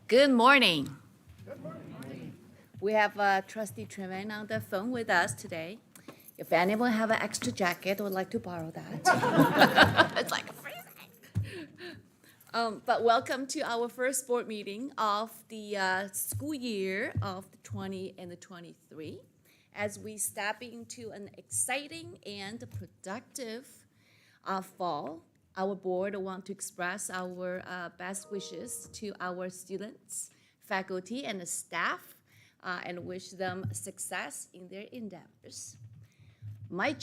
Good morning. Good morning. We have Trustee Tremaine on the phone with us today. If anyone have an extra jacket, would like to borrow that. It's like freezing. But welcome to our first board meeting of the school year of the 20 and the 23. As we step into an exciting and productive fall, our board want to express our best wishes to our students, faculty, and the staff, and wish them success in their endeavors. I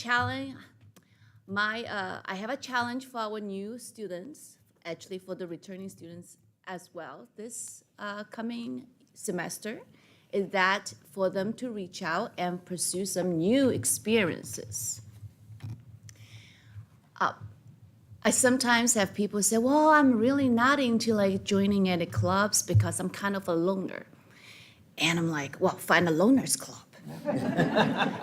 have a challenge for our new students, actually for the returning students as well, this coming semester, is that for them to reach out and pursue some new experiences. I sometimes have people say, well, I'm really not into like joining any clubs because I'm kind of a loner. And I'm like, well, find a loners club.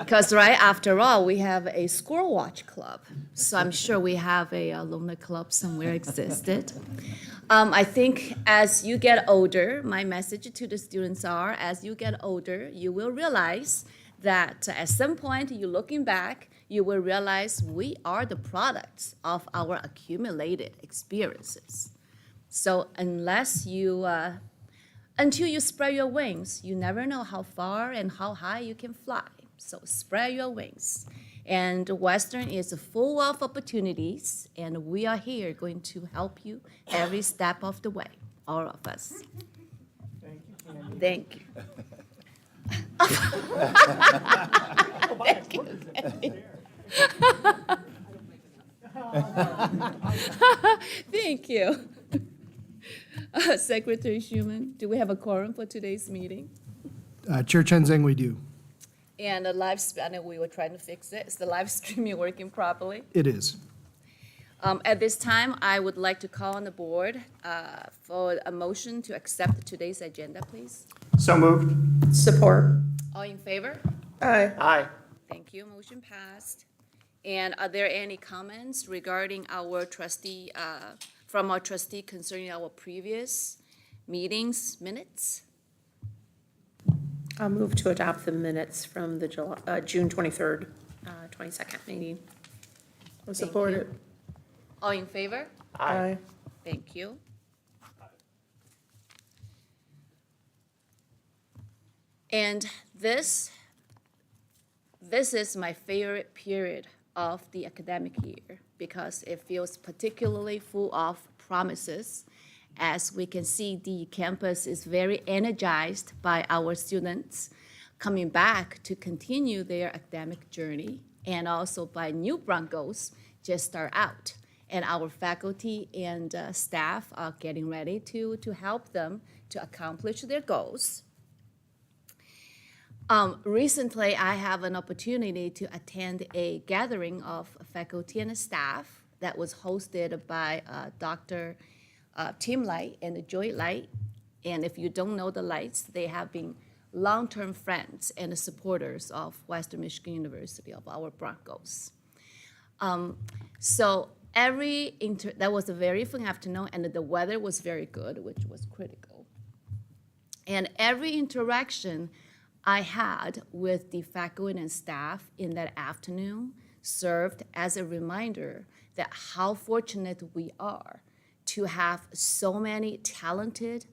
Because right after all, we have a squirrel watch club. So I'm sure we have a loner club somewhere existed. I think as you get older, my message to the students are, as you get older, you will realize that at some point you're looking back, you will realize we are the products of our accumulated experiences. So until you spread your wings, you never know how far and how high you can fly. So spread your wings. And Western is full of opportunities, and we are here going to help you every step of the way, all of us. Thank you, Candy. Thank you. Thank you. Thank you. Secretary Schuman, do we have a quorum for today's meeting? Chair Chen-Zeng, we do. And the live, I know we were trying to fix it. Is the live streaming working properly? It is. At this time, I would like to call on the board for a motion to accept today's agenda, please. So moved. Support. All in favor? Aye. Aye. Thank you. Motion passed. And are there any comments regarding our trustee, from our trustee concerning our previous meetings minutes? I'll move to adopt the minutes from the June 23rd, 22nd meeting. I'll support it. All in favor? Aye. Thank you. And this is my favorite period of the academic year because it feels particularly full of promises. As we can see, the campus is very energized by our students coming back to continue their academic journey, and also by new Broncos just start out. And our faculty and staff are getting ready to help them to accomplish their goals. Recently, I have an opportunity to attend a gathering of faculty and staff that was hosted by Dr. Tim Light and Joy Light. And if you don't know the Lights, they have been long-term friends and supporters of Western Michigan University, of our Broncos. So that was a very fun afternoon, and the weather was very good, which was critical. And every interaction I had with the faculty and staff in that afternoon served as a reminder that how fortunate we are to have so many talented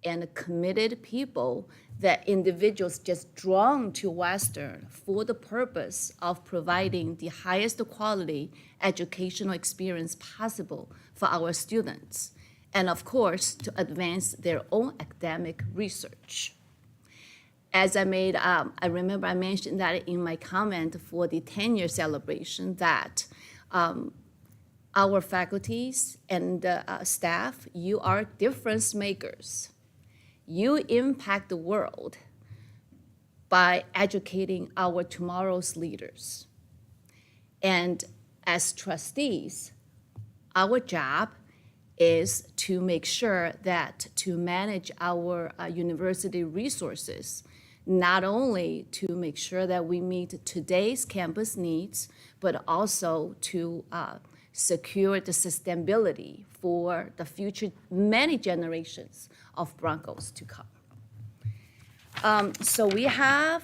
and committed people, that individuals just drawn to Western for the purpose of providing the highest quality educational experience possible for our students, and of course, to advance their own academic research. As I remember I mentioned that in my comment for the 10-year celebration, that our faculties and staff, you are difference makers. You impact the world by educating our tomorrow's leaders. And as trustees, our job is to make sure that to manage our university resources, not only to make sure that we meet today's campus needs, but also to secure the sustainability for the future many generations of Broncos to come. So we have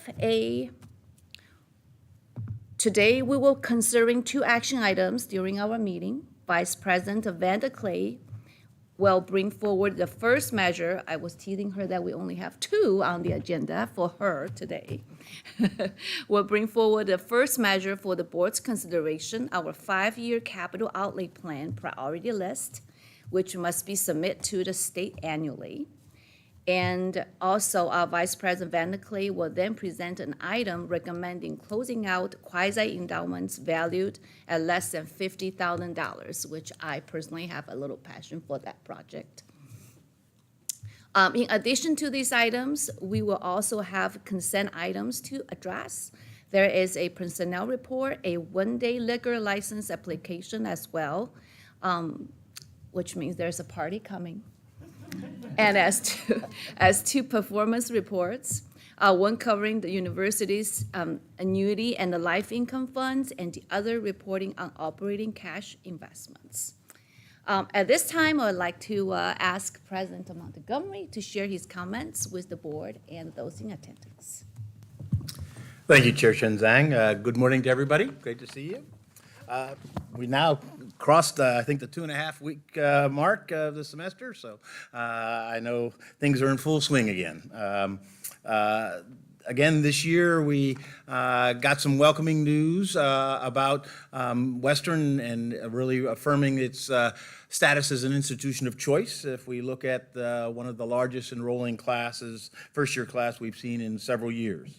today we will considering 2 action items during our meeting. Vice President Vanda Clay will bring forward the first measure. I was teasing her that we only have 2 on the agenda for her today. We'll bring forward the first measure for the board's consideration, our 5-year capital outlay plan priority list, which must be submitted to the state annually. And also, our Vice President Vanda Clay will then present an item recommending closing out quasi-endowments valued at less than $50,000, which I personally have a little passion for that project. In addition to these items, we will also have consent items to address. There is a personnel report, a 1-day liquor license application as well, which means there's a party coming. And as two performance reports, one covering the university's annuity and the life income funds, and the other reporting on operating cash investments. At this time, I would like to ask President Montgomery to share his comments with the board and those in attendance. Thank you, Chair Chen Zhang. Good morning to everybody. Great to see you. We now crossed, I think, the 2.5-week mark of the semester, so I know things are in full swing again. Again, this year, we got some welcoming news about Western and really affirming its status as an institution of choice. If we look at one of the largest enrolling classes, first-year class we've seen in several years.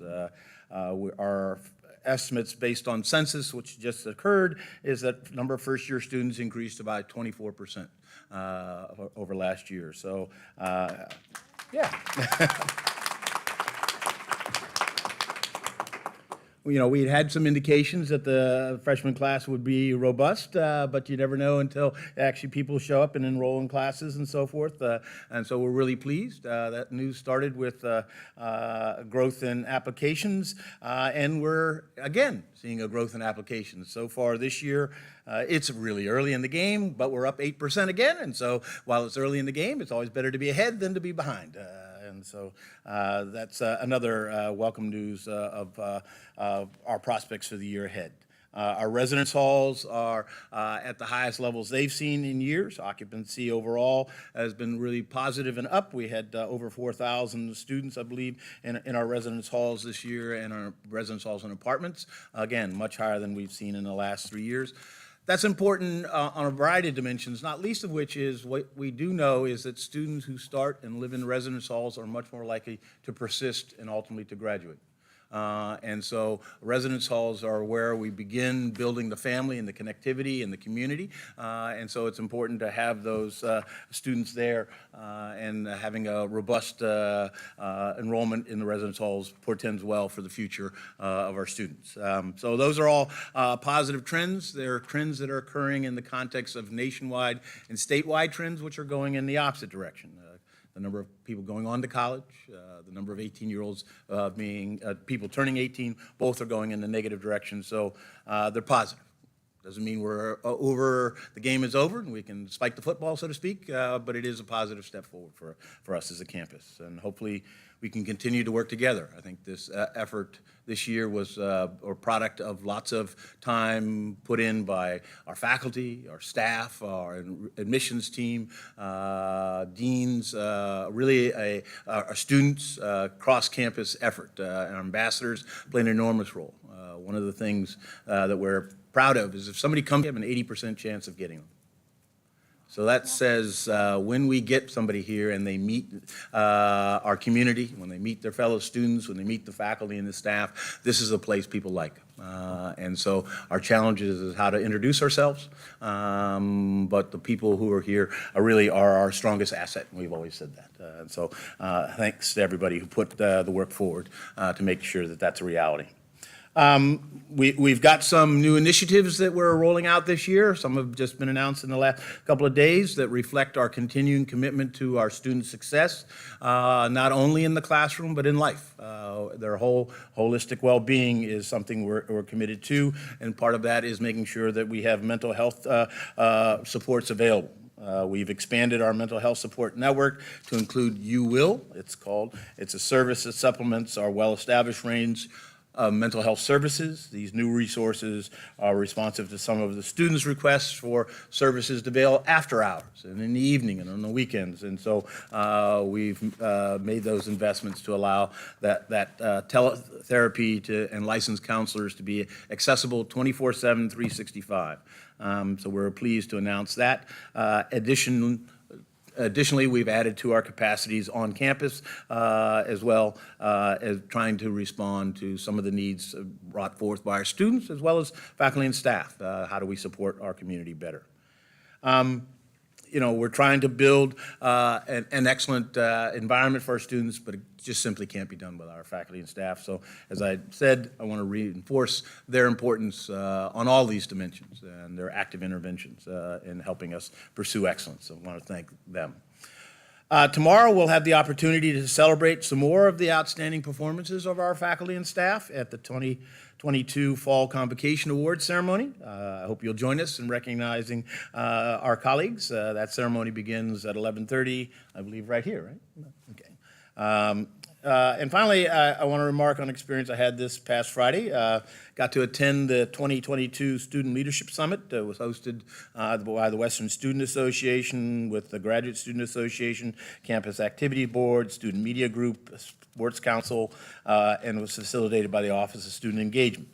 Our estimates based on census, which just occurred, is that number of first-year students increased about 24% over last year. So, yeah. You know, we had some indications that the freshman class would be robust, but you never know until actually people show up and enroll in classes and so forth. And so we're really pleased. That news started with growth in applications, and we're, again, seeing a growth in applications. So far this year, it's really early in the game, but we're up 8% again. And so while it's early in the game, it's always better to be ahead than to be behind. And so that's another welcome news of our prospects for the year ahead. Our residence halls are at the highest levels they've seen in years. Occupancy overall has been really positive and up. We had over 4,000 students, I believe, in our residence halls this year, and our residence halls and apartments. Again, much higher than we've seen in the last 3 years. That's important on a variety of dimensions, not least of which is what we do know is that students who start and live in residence halls are much more likely to persist and ultimately to graduate. And so residence halls are where we begin building the family and the connectivity and the community. And so it's important to have those students there, and having a robust enrollment in the residence halls portends well for the future of our students. So those are all positive trends. There are trends that are occurring in the context of nationwide and statewide trends, which are going in the opposite direction. The number of people going on to college, the number of 18-year-olds people turning 18, both are going in the negative direction, so they're positive. Doesn't mean we're over, the game is over and we can spike the football, so to speak, but it is a positive step forward for us as a campus, and hopefully we can continue to work together. I think this effort this year was a product of lots of time put in by our faculty, our staff, our admissions team, deans, really our students, cross-campus effort. And our ambassadors play an enormous role. One of the things that we're proud of is if somebody comes, we have an 80% chance of getting them. So that says when we get somebody here and they meet our community, when they meet their fellow students, when they meet the faculty and the staff, this is a place people like. And so our challenge is how to introduce ourselves, but the people who are here are our strongest asset, and we've always said that. And so thanks to everybody who put the work forward to make sure that that's a reality. We've got some new initiatives that we're rolling out this year. Some have just been announced in the last couple of days that reflect our continuing commitment to our student success, not only in the classroom, but in life. Their whole holistic well-being is something we're committed to, and part of that is making sure that we have mental health supports available. We've expanded our mental health support network to include You Will, it's called. It's a service that supplements our well-established range mental health services. These new resources are responsive to some of the students' requests for services to avail after hours and in the evening and on the weekends. And so we've made those investments to allow that teletherapy and licensed counselors to be accessible 24/7, 365. So we're pleased to announce that. Additionally, we've added to our capacities on campus as well as trying to respond to some of the needs brought forth by our students as well as faculty and staff. How do we support our community better? We're trying to build an excellent environment for our students, but it just simply can't be done with our faculty and staff. So as I said, I want to reinforce their importance on all these dimensions and their active interventions in helping us pursue excellence. So I want to thank them. Tomorrow, we'll have the opportunity to celebrate some more of the outstanding performances of our faculty and staff at the 2022 Fall Convocation Awards ceremony. I hope you'll join us in recognizing our colleagues. That ceremony begins at 11:30, I believe, right here, right? Okay. And finally, I want to remark on an experience I had this past Friday. Got to attend the 2022 Student Leadership Summit. It was hosted by the Western Student Association with the Graduate Student Association, Campus Activity Board, Student Media Group, Sports Council, and was facilitated by the Office of Student Engagement.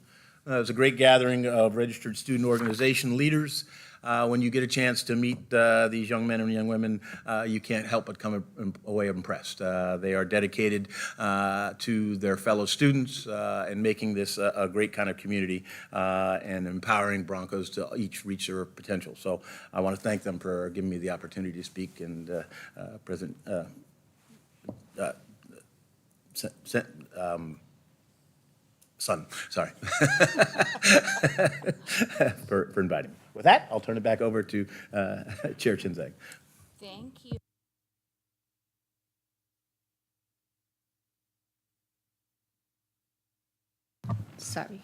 It was a great gathering of registered student organization leaders. When you get a chance to meet these young men and young women, you can't help but come away impressed. They are dedicated to their fellow students and making this a great kind of community and empowering Broncos to each reach their potential. So I want to thank them for giving me the opportunity to speak and President Son, sorry, for inviting me. With that, I'll turn it back over to Chair Chinzang. Thank you. Sorry.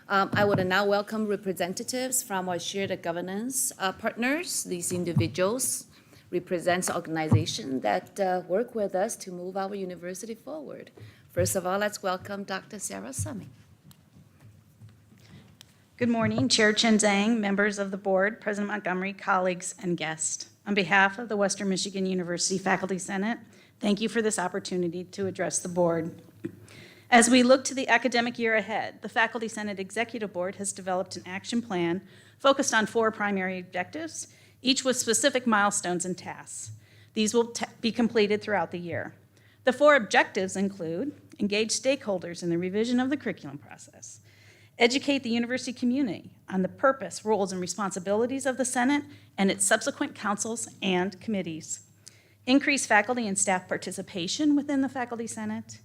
I would now welcome representatives from our shared governance partners. These individuals represent organizations that work with us to move our university forward. First of all, let's welcome Dr. Sarah Summey. Good morning, Chair Chen Zhang, members of the board, President Montgomery, colleagues, and guests. On behalf of the Western Michigan University Faculty Senate, thank you for this opportunity to address the board. As we look to the academic year ahead, the Faculty Senate Executive Board has developed an action plan focused on 4 primary objectives, each with specific milestones and tasks. These will be completed throughout the year. The 4 objectives include engage stakeholders in the revision of the curriculum process, educate the university community on the purpose, roles, and responsibilities of the Senate and its subsequent councils and committees, increase faculty and staff participation within the Faculty Senate,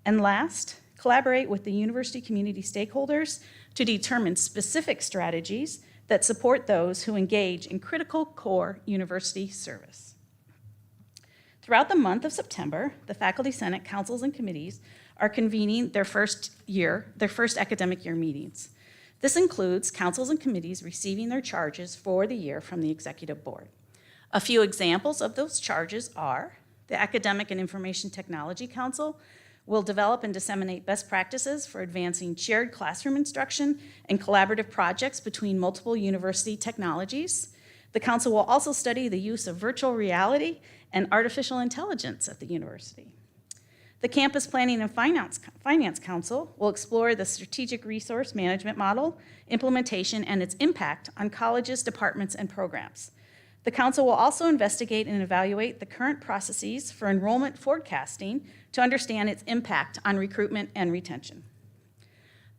and last, collaborate with the university community stakeholders to determine specific strategies that support those who engage in critical core university service. Throughout the month of September, the Faculty Senate councils and committees are convening their first academic year meetings. This includes councils and committees receiving their charges for the year from the Executive Board. A few examples of those charges are the Academic and Information Technology Council will develop and disseminate best practices for advancing shared classroom instruction and collaborative projects between multiple university technologies. The council will also study the use of virtual reality and artificial intelligence at the university. The Campus Planning and Finance Council will explore the strategic resource management model, implementation, and its impact on colleges, departments, and programs. The council will also investigate and evaluate the current processes for enrollment forecasting to understand its impact on recruitment and retention.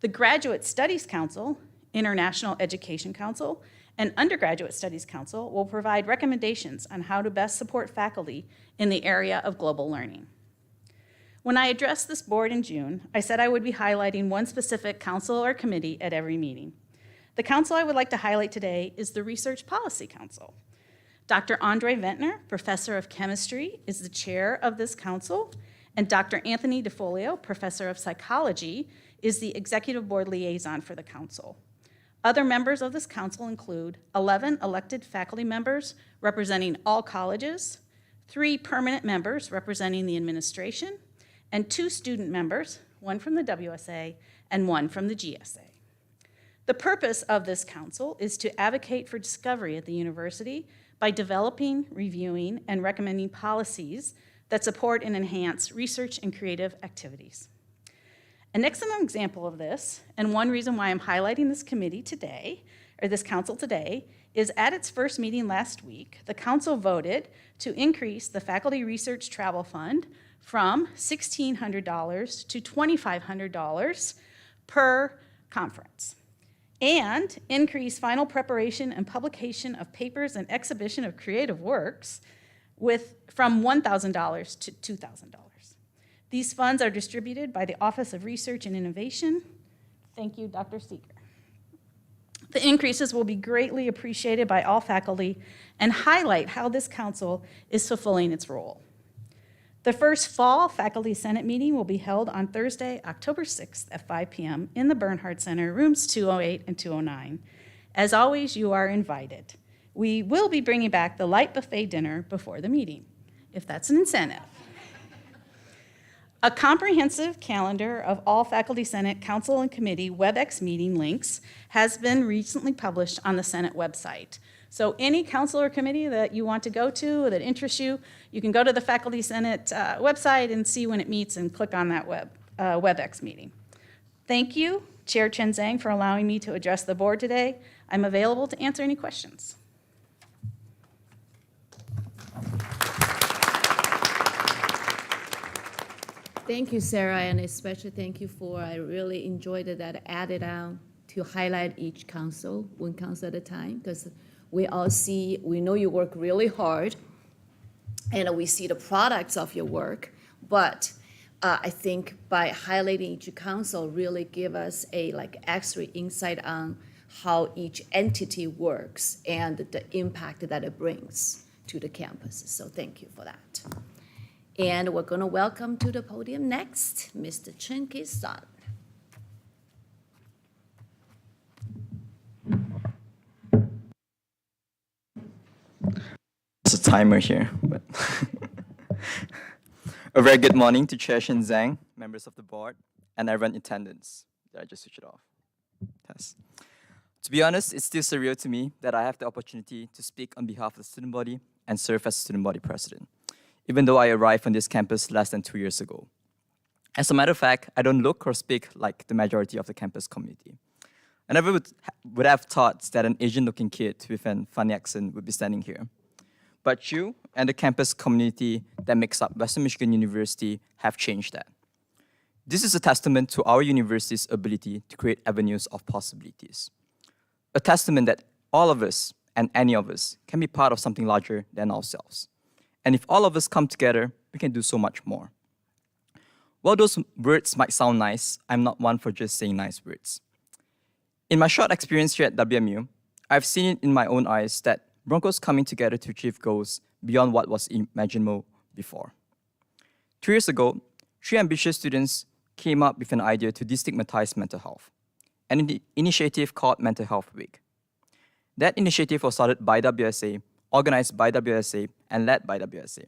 The Graduate Studies Council, International Education Council, and Undergraduate Studies Council will provide recommendations on how to best support faculty in the area of global learning. When I addressed this board in June, I said I would be highlighting one specific council or committee at every meeting. The council I would like to highlight today is the Research Policy Council. Dr. Andre Ventnor, Professor of Chemistry, is the chair of this council, and Dr. Anthony DeFolio, Professor of Psychology, is the Executive Board Liaison for the council. Other members of this council include 11 elected faculty members representing all colleges, 3 permanent members representing the administration, and 2 student members, one from the WSA and one from the GSA. The purpose of this council is to advocate for discovery at the university by developing, reviewing, and recommending policies that support and enhance research and creative activities. An excellent example of this, and one reason why I'm highlighting this committee today, or this council today, is at its first meeting last week, the council voted to increase the faculty research travel fund from $1,600 to $2,500 per conference, and increase final preparation and publication of papers and exhibition of creative works from $1,000 to $2,000. These funds are distributed by the Office of Research and Innovation. Thank you, Dr. Seeger. The increases will be greatly appreciated by all faculty and highlight how this council is fulfilling its role. The first fall Faculty Senate meeting will be held on Thursday, October 6th at 5 p.m. in the Bernhardt Center, rooms 208 and 209. As always, you are invited. We will be bringing back the light buffet dinner before the meeting, if that's an incentive. A comprehensive calendar of all Faculty Senate, Council, and Committee WebEx meeting links has been recently published on the Senate website. So any council or committee that you want to go to that interests you, you can go to the Faculty Senate website and see when it meets and click on that WebEx meeting. Thank you, Chair Chen Zhang, for allowing me to address the board today. I'm available to answer any questions. Thank you, Sarah, and especially thank you I really enjoyed that added on to highlight each council, one council at a time, because we know you work really hard, and we see the products of your work, but I think by highlighting each council really give us a extra insight on how each entity works and the impact that it brings to the campus. So thank you for that. And we're going to welcome to the podium next, Mr. Chen Ki-san. There's a timer here. But a very good morning to Chair Shin Zhang, members of the board, and everyone in attendance. Did I just switch it off? Yes. To be honest, it's still surreal to me that I have the opportunity to speak on behalf of the student body and serve as student body president, even though I arrived on this campus less than 2 years ago. As a matter of fact, I don't look or speak like the majority of the campus community. I never would have thought that an Asian-looking kid with a funny accent would be standing here. But you and the campus community that makes up Western Michigan University have changed that. This is a testament to our university's ability to create avenues of possibilities. A testament that all of us and any of us can be part of something larger than ourselves. And if all of us come together, we can do so much more. While those words might sound nice, I'm not one for just saying nice words. In my short experience here at WMU, I've seen it in my own eyes that Broncos coming together to achieve goals beyond what was imaginable before. 2 years ago, 3 ambitious students came up with an idea to destigmatize mental health, an initiative called Mental Health Week. That initiative was started by WSA, organized by WSA, and led by WSA.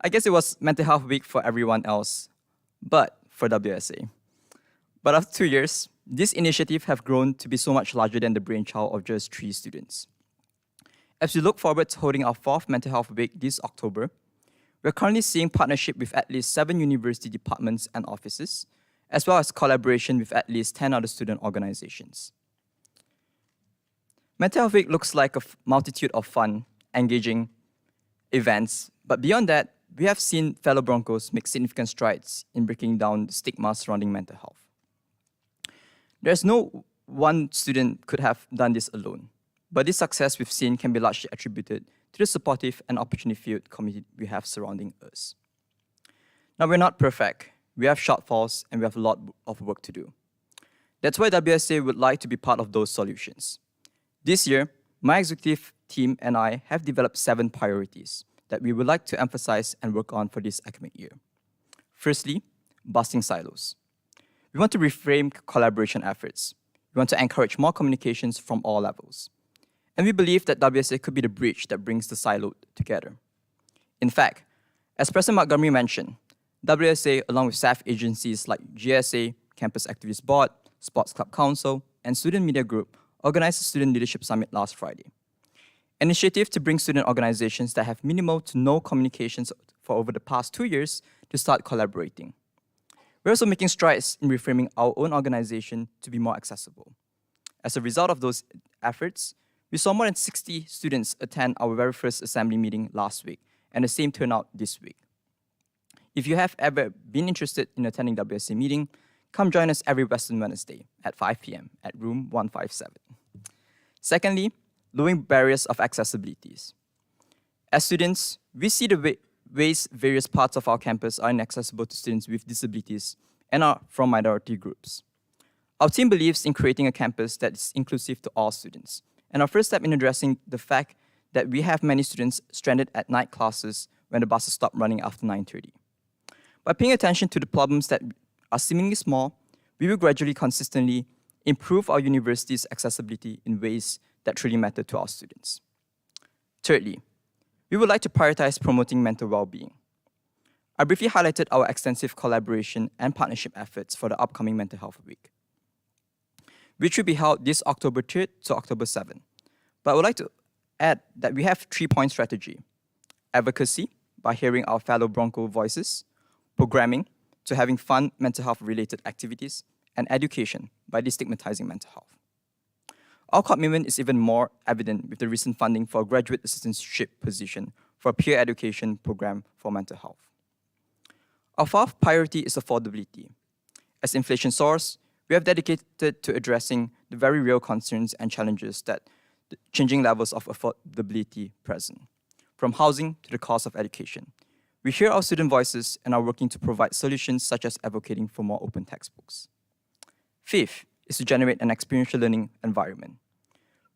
I guess it was Mental Health Week for everyone else, but for WSA. But after 2 years, this initiative have grown to be so much larger than the brainchild of just 3 students. As we look forward to holding our 4th Mental Health Week this October, we're currently seeing partnership with at least 7 university departments and offices, as well as collaboration with at least 10 other student organizations. Mental Health Week looks like a multitude of fun, engaging events, but beyond that, we have seen fellow Broncos make significant strides in breaking down the stigma surrounding mental health. There's no one student could have done this alone, but this success we've seen can be largely attributed to the supportive and opportunity-filled community we have surrounding us. Now, we're not perfect. we have shortfalls, and we have a lot of work to do. That's why WSA would like to be part of those solutions. This year, my executive team and I have developed 7 priorities that we would like to emphasize and work on for this academic year. Firstly, busting silos. We want to reframe collaboration efforts. We want to encourage more communications from all levels. And we believe that WSA could be the bridge that brings the siloed together. In fact, as President Montgomery mentioned, WSA, along with staff agencies like GSA, Campus Activities Board, Sports Club Council, and Student Media Group, organized a Student Leadership Summit last Friday. An initiative to bring student organizations that have minimal to no communications for over the past 2 years to start collaborating. We're also making strides in reframing our own organization to be more accessible. As a result of those efforts, we saw more than 60 students attend our very first assembly meeting last week, and the same turnout this week. If you have ever been interested in attending WSA meeting, come join us every Western Wednesday at 5 p.m. at room 157. Secondly, lowering barriers of accessibilities. As students, we see the ways various parts of our campus are inaccessible to students with disabilities and are from minority groups. Our team believes in creating a campus that is inclusive to all students, and our first step in addressing the fact that we have many students stranded at night classes when the buses stop running after 9:30. By paying attention to the problems that are seemingly small, we will gradually, consistently improve our university's accessibility in ways that truly matter to our students. Thirdly, we would like to prioritize promoting mental well-being. I briefly highlighted our extensive collaboration and partnership efforts for the upcoming Mental Health Week, which will be held this October 3rd to October 7th. But I would like to add that we have 3-point strategy: advocacy, by hearing our fellow Bronco voices; programming, to having fun mental health-related activities; and education, by destigmatizing mental health. Our commitment is even more evident with the recent funding for a graduate assistantship position for a peer education program for mental health. Our 4th priority is affordability. As inflation soars, we have dedicated to addressing the very real concerns and challenges that the changing levels of affordability present, from housing to the cost of education. We hear our student voices and are working to provide solutions such as advocating for more open textbooks. 5th is to generate an experiential learning environment.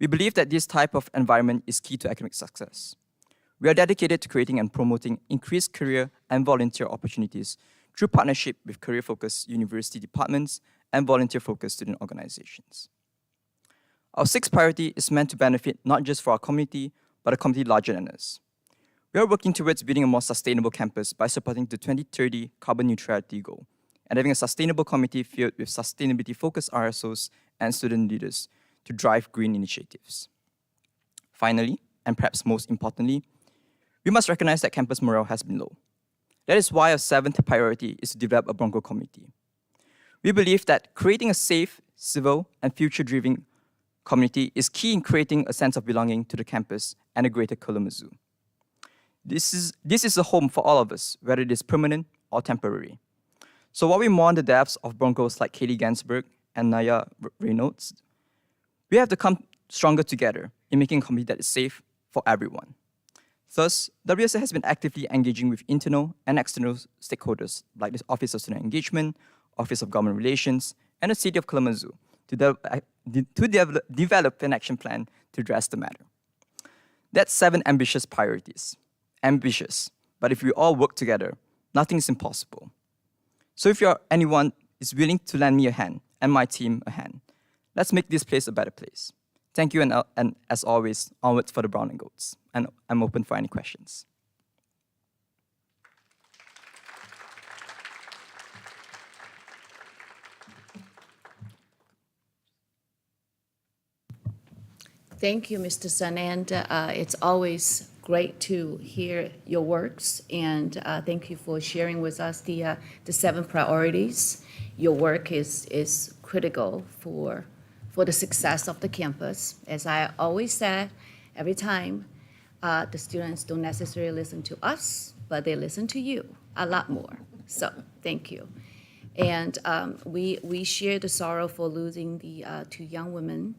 We believe that this type of environment is key to academic success. We are dedicated to creating and promoting increased career and volunteer opportunities through partnership with career-focused university departments and volunteer-focused student organizations. Our 6th priority is meant to benefit not just for our community, but a community larger than us. We are working towards building a more sustainable campus by supporting the 2030 carbon neutrality goal and having a sustainable committee filled with sustainability-focused RSOs and student leaders to drive green initiatives. Finally, and perhaps most importantly, we must recognize that campus morale has been low. That is why our 7th priority is to develop a Bronco community. We believe that creating a safe, civil, and future-driven community is key in creating a sense of belonging to the campus and a greater Kalamazoo. This is a home for all of us, whether it is permanent or temporary. So while we mourn the deaths of Broncos like Kaylee Gansberg and Naya Reynolds, we have to come stronger together in making a community that is safe for everyone. Thus, WSA has been actively engaging with internal and external stakeholders like the Office of Student Engagement, Office of Government Relations, and the City of Kalamazoo to develop an action plan to address the matter. That's 7 ambitious priorities. Ambitious, but if we all work together, nothing is impossible. So if anyone is willing to lend me a hand and my team a hand, let's make this place a better place. Thank you, and as always, onwards for the brown and goats. And I'm open for any questions. Thank you, Mr. Sun, and it's always great to hear your works, and thank you for sharing with us the 7 priorities. Your work is critical for the success of the campus. As I always said, every time, the students don't necessarily listen to us, but they listen to you a lot more. So thank you. And we share the sorrow for losing the 2 young women,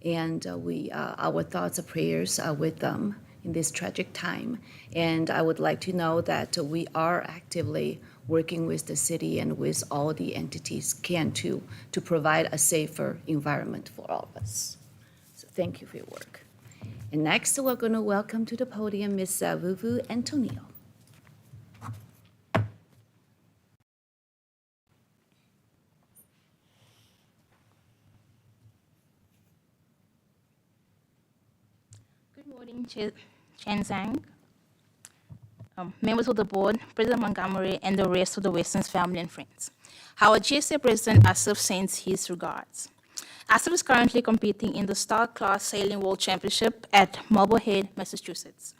and our thoughts and prayers are with them. in this tragic time. And I would like to know that we are actively working with the city and with all the entities can to provide a safer environment for all of us. So thank you for your work. And next, we're going to welcome to the podium Ms. Vuvu Antonio. Good morning, Chen Zhang, members of the board, President Montgomery, and the rest of the Western's family and friends. Our GSA President Asif sends his regards. Asif is currently competing in the Star Class Sailing World Championship at Marblehead, Massachusetts.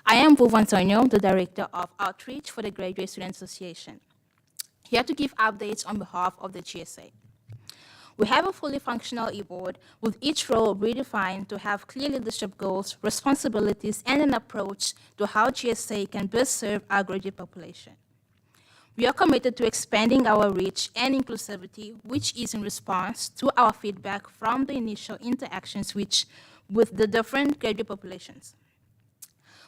I am Vuvu Antonio, the Director of Outreach for the Graduate Student Association, here to give updates on behalf of the GSA. We have a fully functional e-board with each role redefined to have clear leadership goals, responsibilities, and an approach to how GSA can best serve our graduate population. We are committed to expanding our reach and inclusivity, which is in response to our feedback from the initial interactions with the different graduate populations.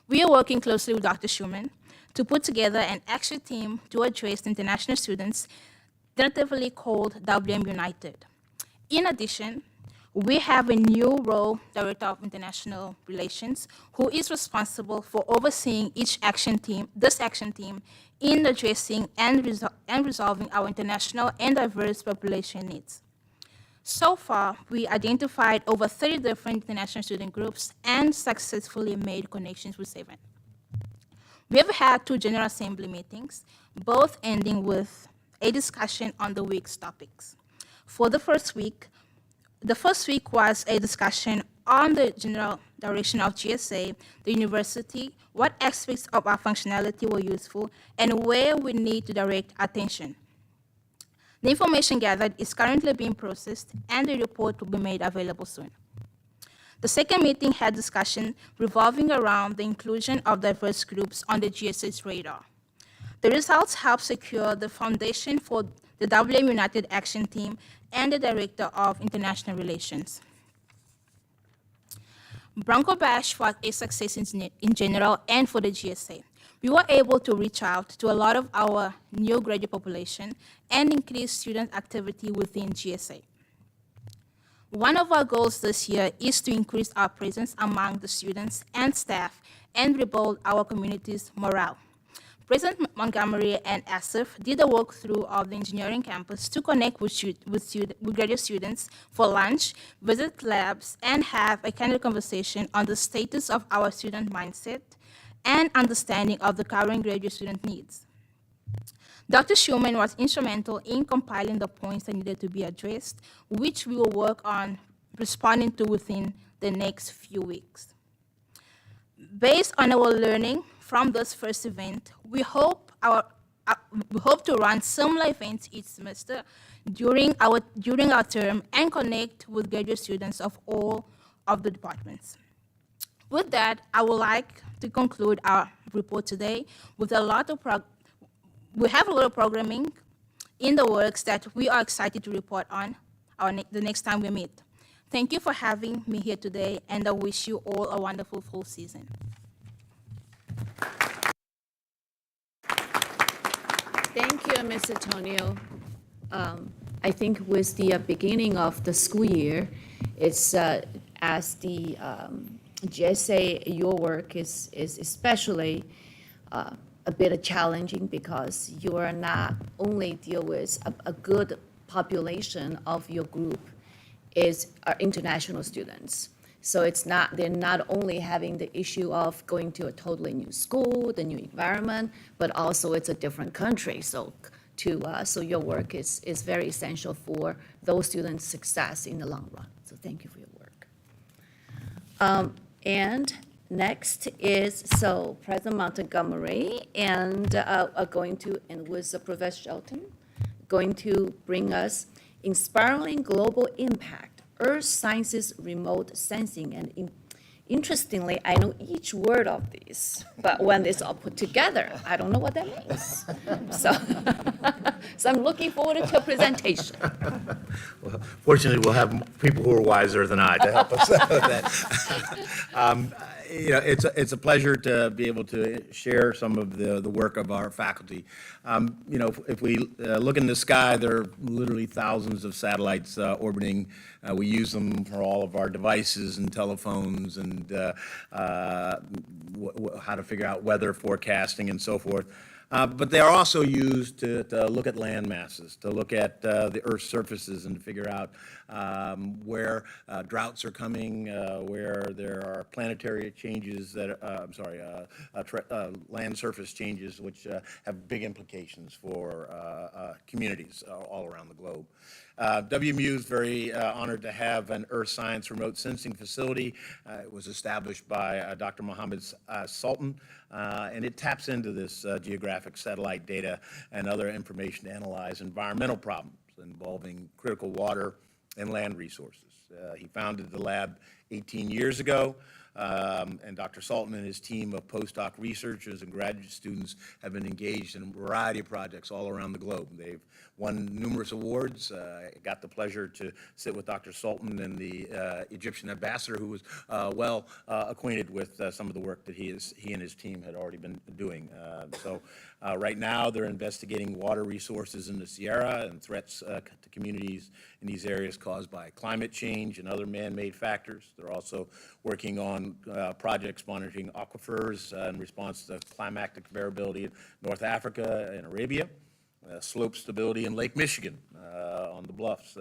We are working closely with Dr. Schumann to put together an action team to address international students, tentatively called WM United. In addition, we have a new role, Director of International Relations, who is responsible for overseeing this action team in addressing and resolving our international and diverse population needs. So far, we identified over 30 different international student groups and successfully made connections with 7. We have had 2 General Assembly meetings, both ending with a discussion on the week's topics. For the first week was a discussion on the general direction of GSA, the university, what aspects of our functionality were useful, and where we need to direct attention. The information gathered is currently being processed, and the report will be made available soon. The second meeting had discussion revolving around the inclusion of diverse groups on the GSA's radar. The results help secure the foundation for the WM United Action Team and the Director of International Relations. Bronco Bash was a success in general and for the GSA. We were able to reach out to a lot of our new graduate population and increase student activity within GSA. One of our goals this year is to increase our presence among the students and staff and rebuild our community's morale. President Montgomery and Asif did a walkthrough of the engineering campus to connect with graduate students for lunch, visit labs, and have a candid conversation on the status of our student mindset and understanding of the current graduate student needs. Dr. Schumann was instrumental in compiling the points that needed to be addressed, which we will work on responding to within the next few weeks. Based on our learning from this first event, we hope to run similar events each semester during our term and connect with graduate students of all of the departments. With that, I would like to conclude our report today with we have a lot of programming in the works that we are excited to report on the next time we meet. Thank you for having me here today, and I wish you all a wonderful fall season. Thank you, Ms. Antonio. I think with the beginning of the school year, it's as the GSA, your work is especially a bit challenging because you are not only deal with a good population of your group are international students. So they're not only having the issue of going to a totally new school, the new environment, but also it's a different country. So your work is very essential for those students' success in the long run. So thank you for your work. And next is, President Montgomery and with Professor Shelton, going to bring us Inspiring Global Impact, Earth Sciences Remote Sensing. And interestingly, I know each word of these, but when it's all put together, I don't know what that means. So I'm looking forward to a presentation. Well, fortunately, we'll have people who are wiser than I to help us with that. It's a pleasure to be able to share some of the work of our faculty. If we look in the sky, there are literally thousands of satellites orbiting. We use them for all of our devices and telephones and how to figure out weather forecasting and so forth. But they are also used to look at land masses, to look at the Earth's surfaces and to figure out where droughts are coming, where there are planetary changes that, land surface changes, which have big implications for communities all around the globe. WMU is very honored to have an Earth Science remote sensing facility. It was established by Dr. Mohammed Sultan, and it taps into this geographic satellite data and other information to analyze environmental problems involving critical water and land resources. He founded the lab 18 years ago, and Dr. Sultan and his team of postdoc researchers and graduate students have been engaged in a variety of projects all around the globe. They've won numerous awards. I got the pleasure to sit with Dr. Sultan and the Egyptian ambassador, who was well acquainted with some of the work that he and his team had already been doing. Right now, they're investigating water resources in the Sierra and threats to communities in these areas caused by climate change and other man-made factors. They're also working on projects monitoring aquifers in response to climatic variability in North Africa and Arabia. Slope stability in Lake Michigan on the bluffs,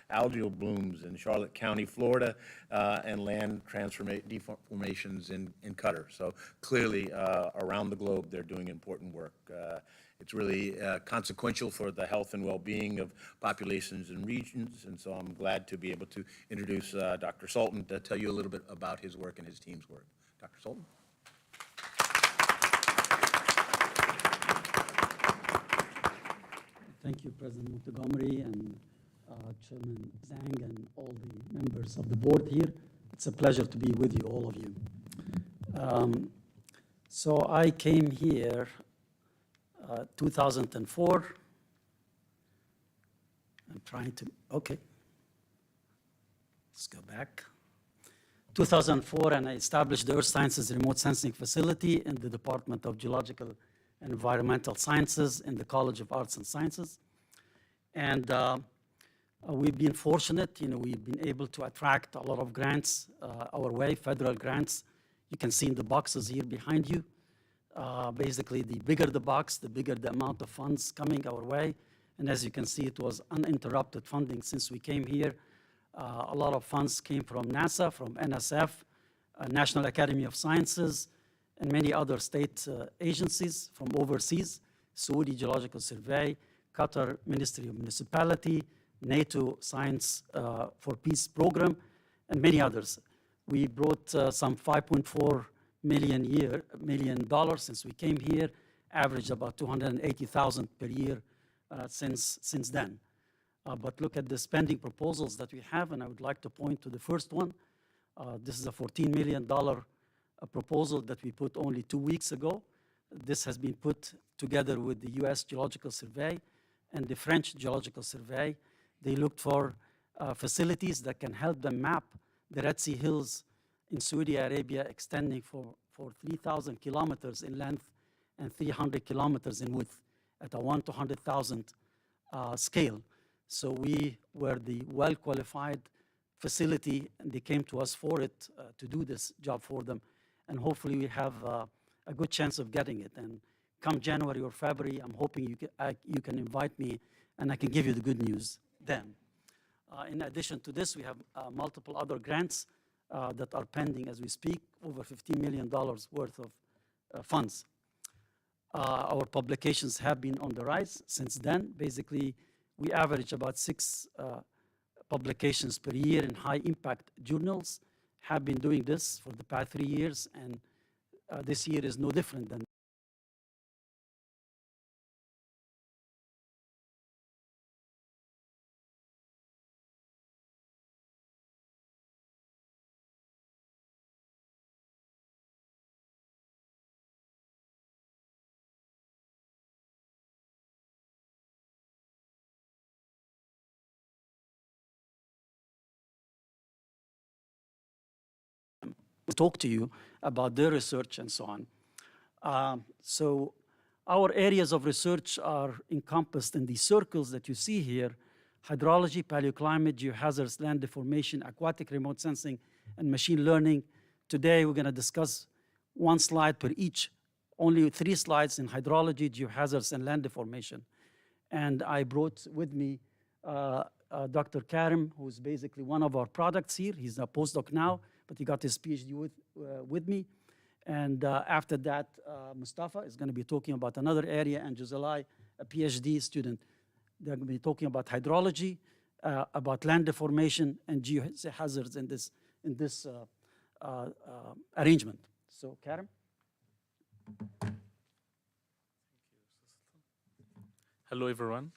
algal blooms in Charlotte County, Florida, and land deformations in Qatar. So clearly, around the globe, they're doing important work. It's really consequential for the health and well-being of populations and regions, and so I'm glad to be able to introduce Dr. Sultan to tell you a little bit about his work and his team's work. Dr. Sultan? Thank you, President Montgomery and Chairman Zhang and all the members of the board here. It's a pleasure to be with you, all of you. So I came here 2004. I'm trying to, okay. Let's go back. 2004, and I established the Earth Sciences Remote Sensing Facility in the Department of Geological and Environmental Sciences in the College of Arts and Sciences. And we've been fortunate, we've been able to attract a lot of grants our way, federal grants. You can see in the boxes here behind you. Basically, the bigger the box, the bigger the amount of funds coming our way. And as you can see, it was uninterrupted funding since we came here. A lot of funds came from NASA, from NSF, National Academy of Sciences, and many other state agencies from overseas, Saudi Geological Survey, Qatar Ministry of Municipality, NATO Science for Peace Program, and many others. We brought some $5.4 million since we came here, averaged about $280,000 per year since then. But look at the spending proposals that we have, and I would like to point to the first one. This is a $14 million proposal that we put only 2 weeks ago. This has been put together with the US Geological Survey and the French Geological Survey. They looked for facilities that can help them map the Red Sea Hills in Saudi Arabia, extending for 3,000 kilometers in length and 300 kilometers in width at a 1 to 100,000 scale. So we were the well-qualified facility, and they came to us for it to do this job for them. And hopefully we have a good chance of getting it. And come January or February, I'm hoping you can invite me and I can give you the good news then. In addition to this, we have multiple other grants that are pending as we speak, over $15 million worth of funds. Our publications have been on the rise since then. Basically, we average about 6 publications per year in high-impact journals. Have been doing this for the past 3 years, and this year is no different than talk to you about their research and so on. So our areas of research are encompassed in these circles that you see here: hydrology, paleoclimate, geohazards, land deformation, aquatic remote sensing, and machine learning. Today, we're going to discuss one slide per each, only 3 slides in hydrology, geohazards, and land deformation. And I brought with me Dr. Karim, who's basically one of our products here. He's a postdoc now, but he got his PhD with me. And after that, Mustafa is going to be talking about another area, and Juzalai, a PhD student. They're going to be talking about hydrology, about land deformation, and geohazards in this arrangement. So, Karim? Hello, everyone.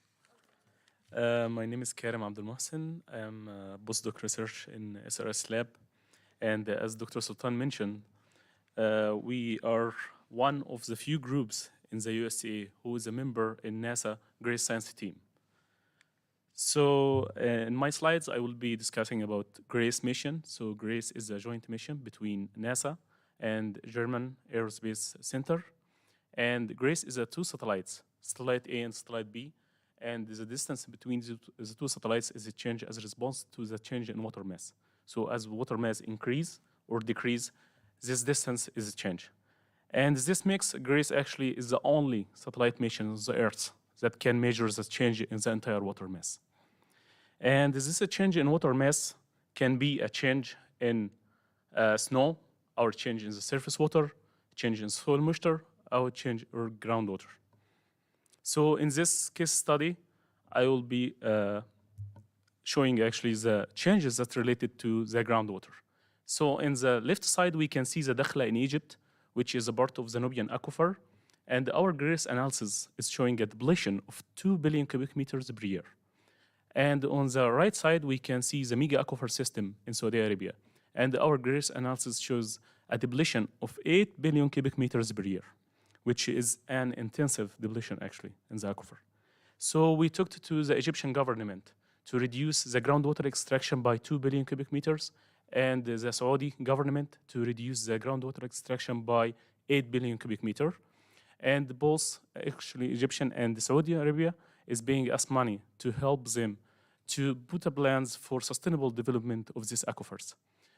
My name is Karim Abdel Mohsen. I'm a postdoc research in SRS lab. And as Dr. Sultan mentioned, we are one of the few groups in the USA who is a member in NASA GRACE Science Team. So in my slides, I will be discussing about GRACE mission. So GRACE is a joint mission between NASA and German Aerospace Center. And GRACE is 2 satellites, satellite A and satellite B. And the distance between the 2 satellites is a change as a response to the change in water mass. So as water mass increase or decrease, this distance is a change. And this makes GRACE actually is the only satellite mission on the Earth that can measure the change in the entire water mass. And this a change in water mass can be a change in snow, or change in the surface water, change in soil moisture, or change in groundwater. So in this case study, I will be showing actually the changes that related to the groundwater. So in the left side, we can see the Dakhla in Egypt, which is a part of the Nubian aquifer. And our GRACE analysis is showing a depletion of 2 billion cubic meters per year. And on the right side, we can see the mega aquifer system in Saudi Arabia. And our GRACE analysis shows a depletion of 8 billion cubic meters per year, which is an intensive depletion actually in the aquifer. So we took to the Egyptian government to reduce the groundwater extraction by 2 billion cubic meters, and the Saudi government to reduce the groundwater extraction by 8 billion cubic meter. And both actually Egyptian and Saudi Arabia is paying us money to help them to put a plans for sustainable development of these aquifers.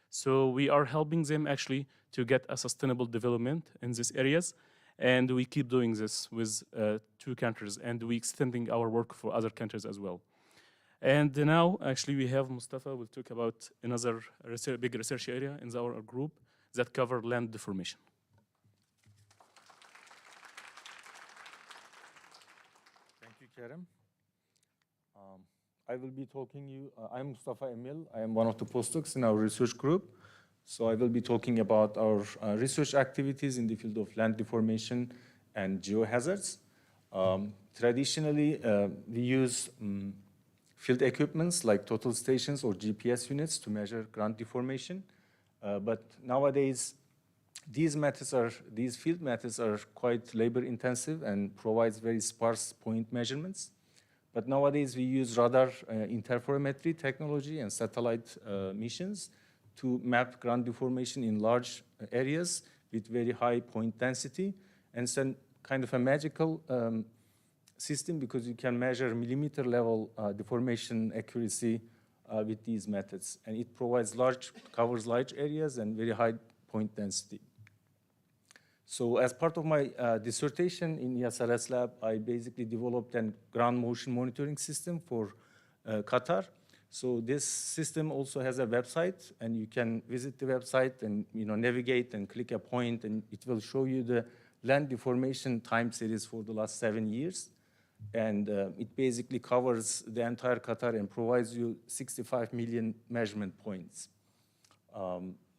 So we are helping them actually to get a sustainable development in these areas. And we keep doing this with 2 countries, and we extending our work for other countries as well. And now, actually, we have Mustafa will talk about another big research area in our group that cover land deformation. Thank you, Kerem. I will be talking you, I'm Mustafa Emil. I am one of the postdocs in our research group. So I will be talking about our research activities in the field of land deformation and geohazards. Traditionally, we use field equipments like total stations or GPS units to measure ground deformation. But nowadays, these field methods are quite labor intensive and provides very sparse point measurements. But nowadays, we use radar interferometry technology and satellite missions to map ground deformation in large areas with very high point density. And it's kind of a magical system because you can measure millimeter level deformation accuracy with these methods. And it covers large areas and very high point density. So as part of my dissertation in ESRS lab, I basically developed a ground motion monitoring system for Qatar. So this system also has a website, and you can visit the website and navigate and click a point, and it will show you the land deformation time series for the last 7 years. And it basically covers the entire Qatar and provides you 65 million measurement points.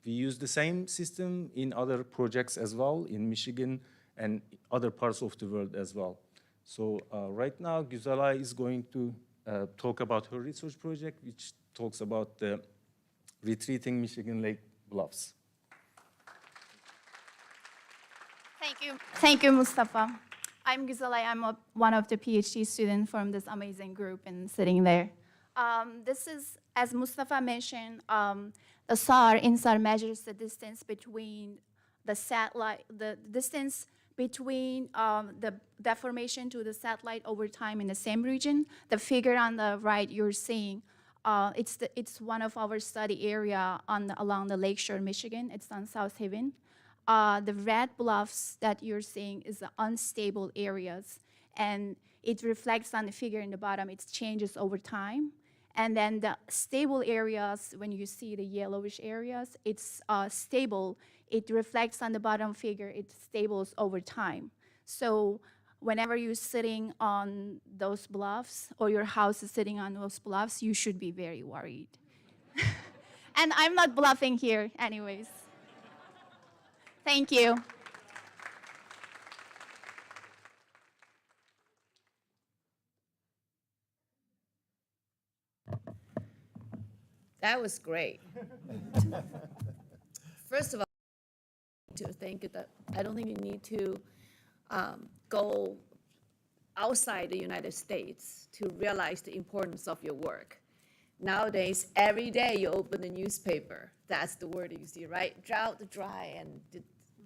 We use the same system in other projects as well, in Michigan and other parts of the world as well. So right now, Güzelay is going to talk about her research project, which talks about the retreating Michigan Lake bluffs. Thank you, Mustafa. I'm Güzelay. I'm one of the PhD students from this amazing group and sitting there. This is, as Mustafa mentioned, the SAR, INSAR measures the distance between the satellite, the distance between the deformation to the satellite over time in the same region. The figure on the right you're seeing, it's one of our study area along the Lakeshore, Michigan. It's on South Haven. The red bluffs that you're seeing is the unstable areas, and it reflects on the figure in the bottom. It changes over time. And then the stable areas, when you see the yellowish areas, it's stable. It reflects on the bottom figure. It stables over time. So whenever you're sitting on those bluffs or your house is sitting on those bluffs, you should be very worried. And I'm not bluffing here anyways. Thank you. That was great. First of all, I don't think you need to go outside the United States to realize the importance of your work. Nowadays, every day you open the newspaper, that's the word you see, right? Drought, dry, and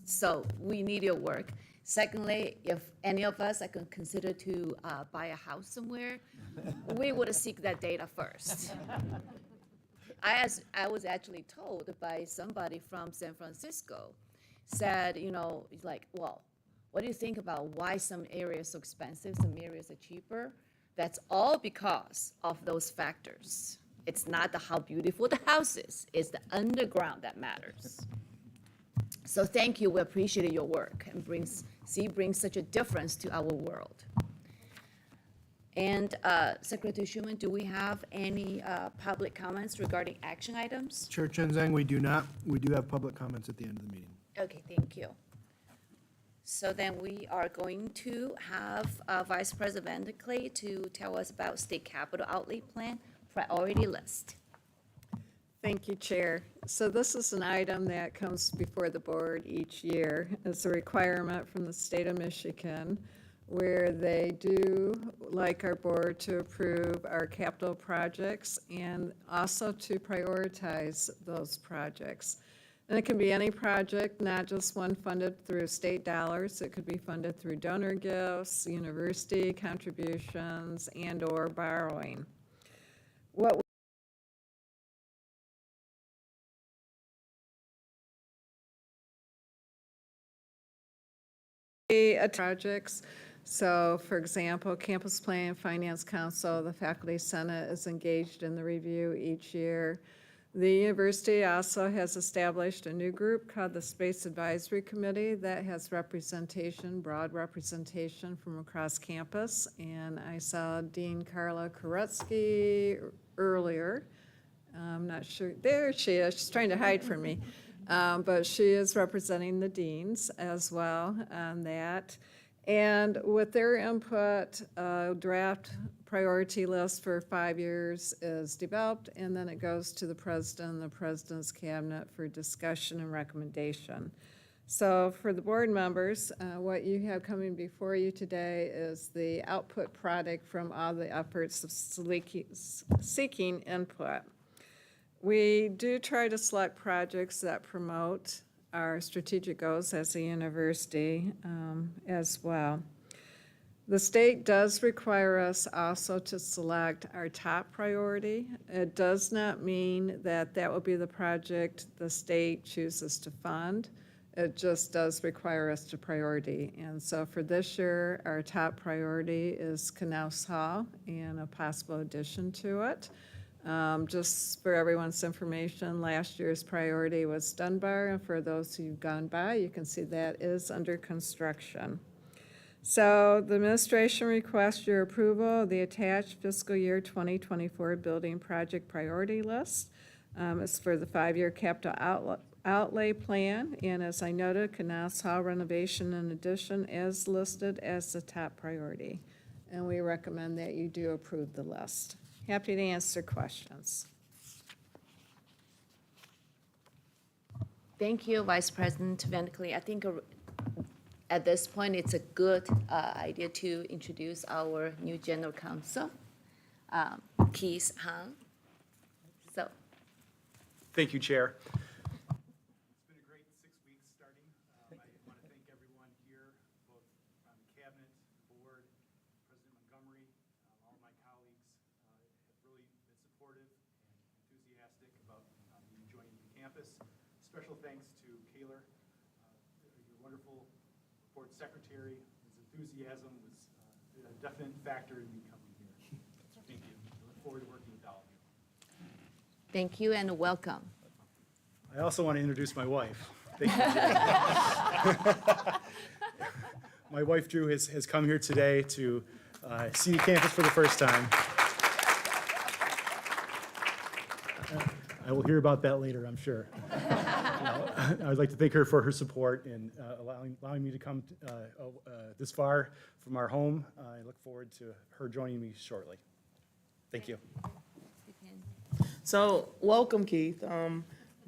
so we need your work. Secondly, if any of us are consider to buy a house somewhere, we would seek that data first. I was actually told by somebody from San Francisco, said, like, well, what do you think about why some areas are expensive, some areas are cheaper? That's all because of those factors. It's not how beautiful the house is, it's the underground that matters. So thank you, we appreciate your work and brings such a difference to our world. And Secretary Schuman, do we have any public comments regarding action items? Chair Chen Zhang, we do not. We do have public comments at the end of the meeting. Okay, thank you. So then we are going to have Vice President Clay to tell us about State Capital Outlay Plan priority list. Thank you, Chair. So this is an item that comes before the board each year. It's a requirement from the state of Michigan where they do like our board to approve our capital projects and also to prioritize those projects. And it can be any project, not just one funded through state dollars. It could be funded through donor gifts, university contributions, and/or borrowing. What projects. So, for example, Campus Planning and Finance Council, the Faculty Senate is engaged in the review each year. The university also has established a new group called the Space Advisory Committee that has representation, broad representation from across campus. And I saw Dean Carla Koretsky earlier. I'm not sure, there she is, she's trying to hide from me. But she is representing the deans as well on that. And with their input, a draft priority list for 5 years is developed, and then it goes to the president and the president's cabinet for discussion and recommendation. So for the board members, what you have coming before you today is the output product from all the efforts of seeking input. We do try to select projects that promote our strategic goals as a university as well. The state does require us also to select our top priority. It does not mean that that will be the project the state chooses to fund. It just does require us to priority. And so for this year, our top priority is Canals Hall and a possible addition to it. Just for everyone's information, last year's priority was Dunbar, and for those who've gone by, you can see that is under construction. So the administration requests your approval of the attached fiscal year 2024 building project priority list. It's for the 5-year capital outlay plan, and as I noted, Canals Hall renovation and addition is listed as the top priority, and we recommend that you do approve the list. Happy to answer questions. Thank you, Vice President Van Clee. I think at this point, it's a good idea to introduce our new General Counsel, Keith Han. So, Thank you, Chair. It's been a great 6 weeks starting special thanks to Kaylor, your wonderful board secretary. His enthusiasm was a definite factor in me coming here. Thank you. I look forward to working with all of you. Thank you and welcome. I also want to introduce my wife. Thank you, Jen. My wife, Drew, has come here today to see the campus for the first time. I will hear about that later, I'm sure. I would like to thank her for her support in allowing me to come this far from our home. I look forward to her joining me shortly. Thank you. So, welcome, Keith.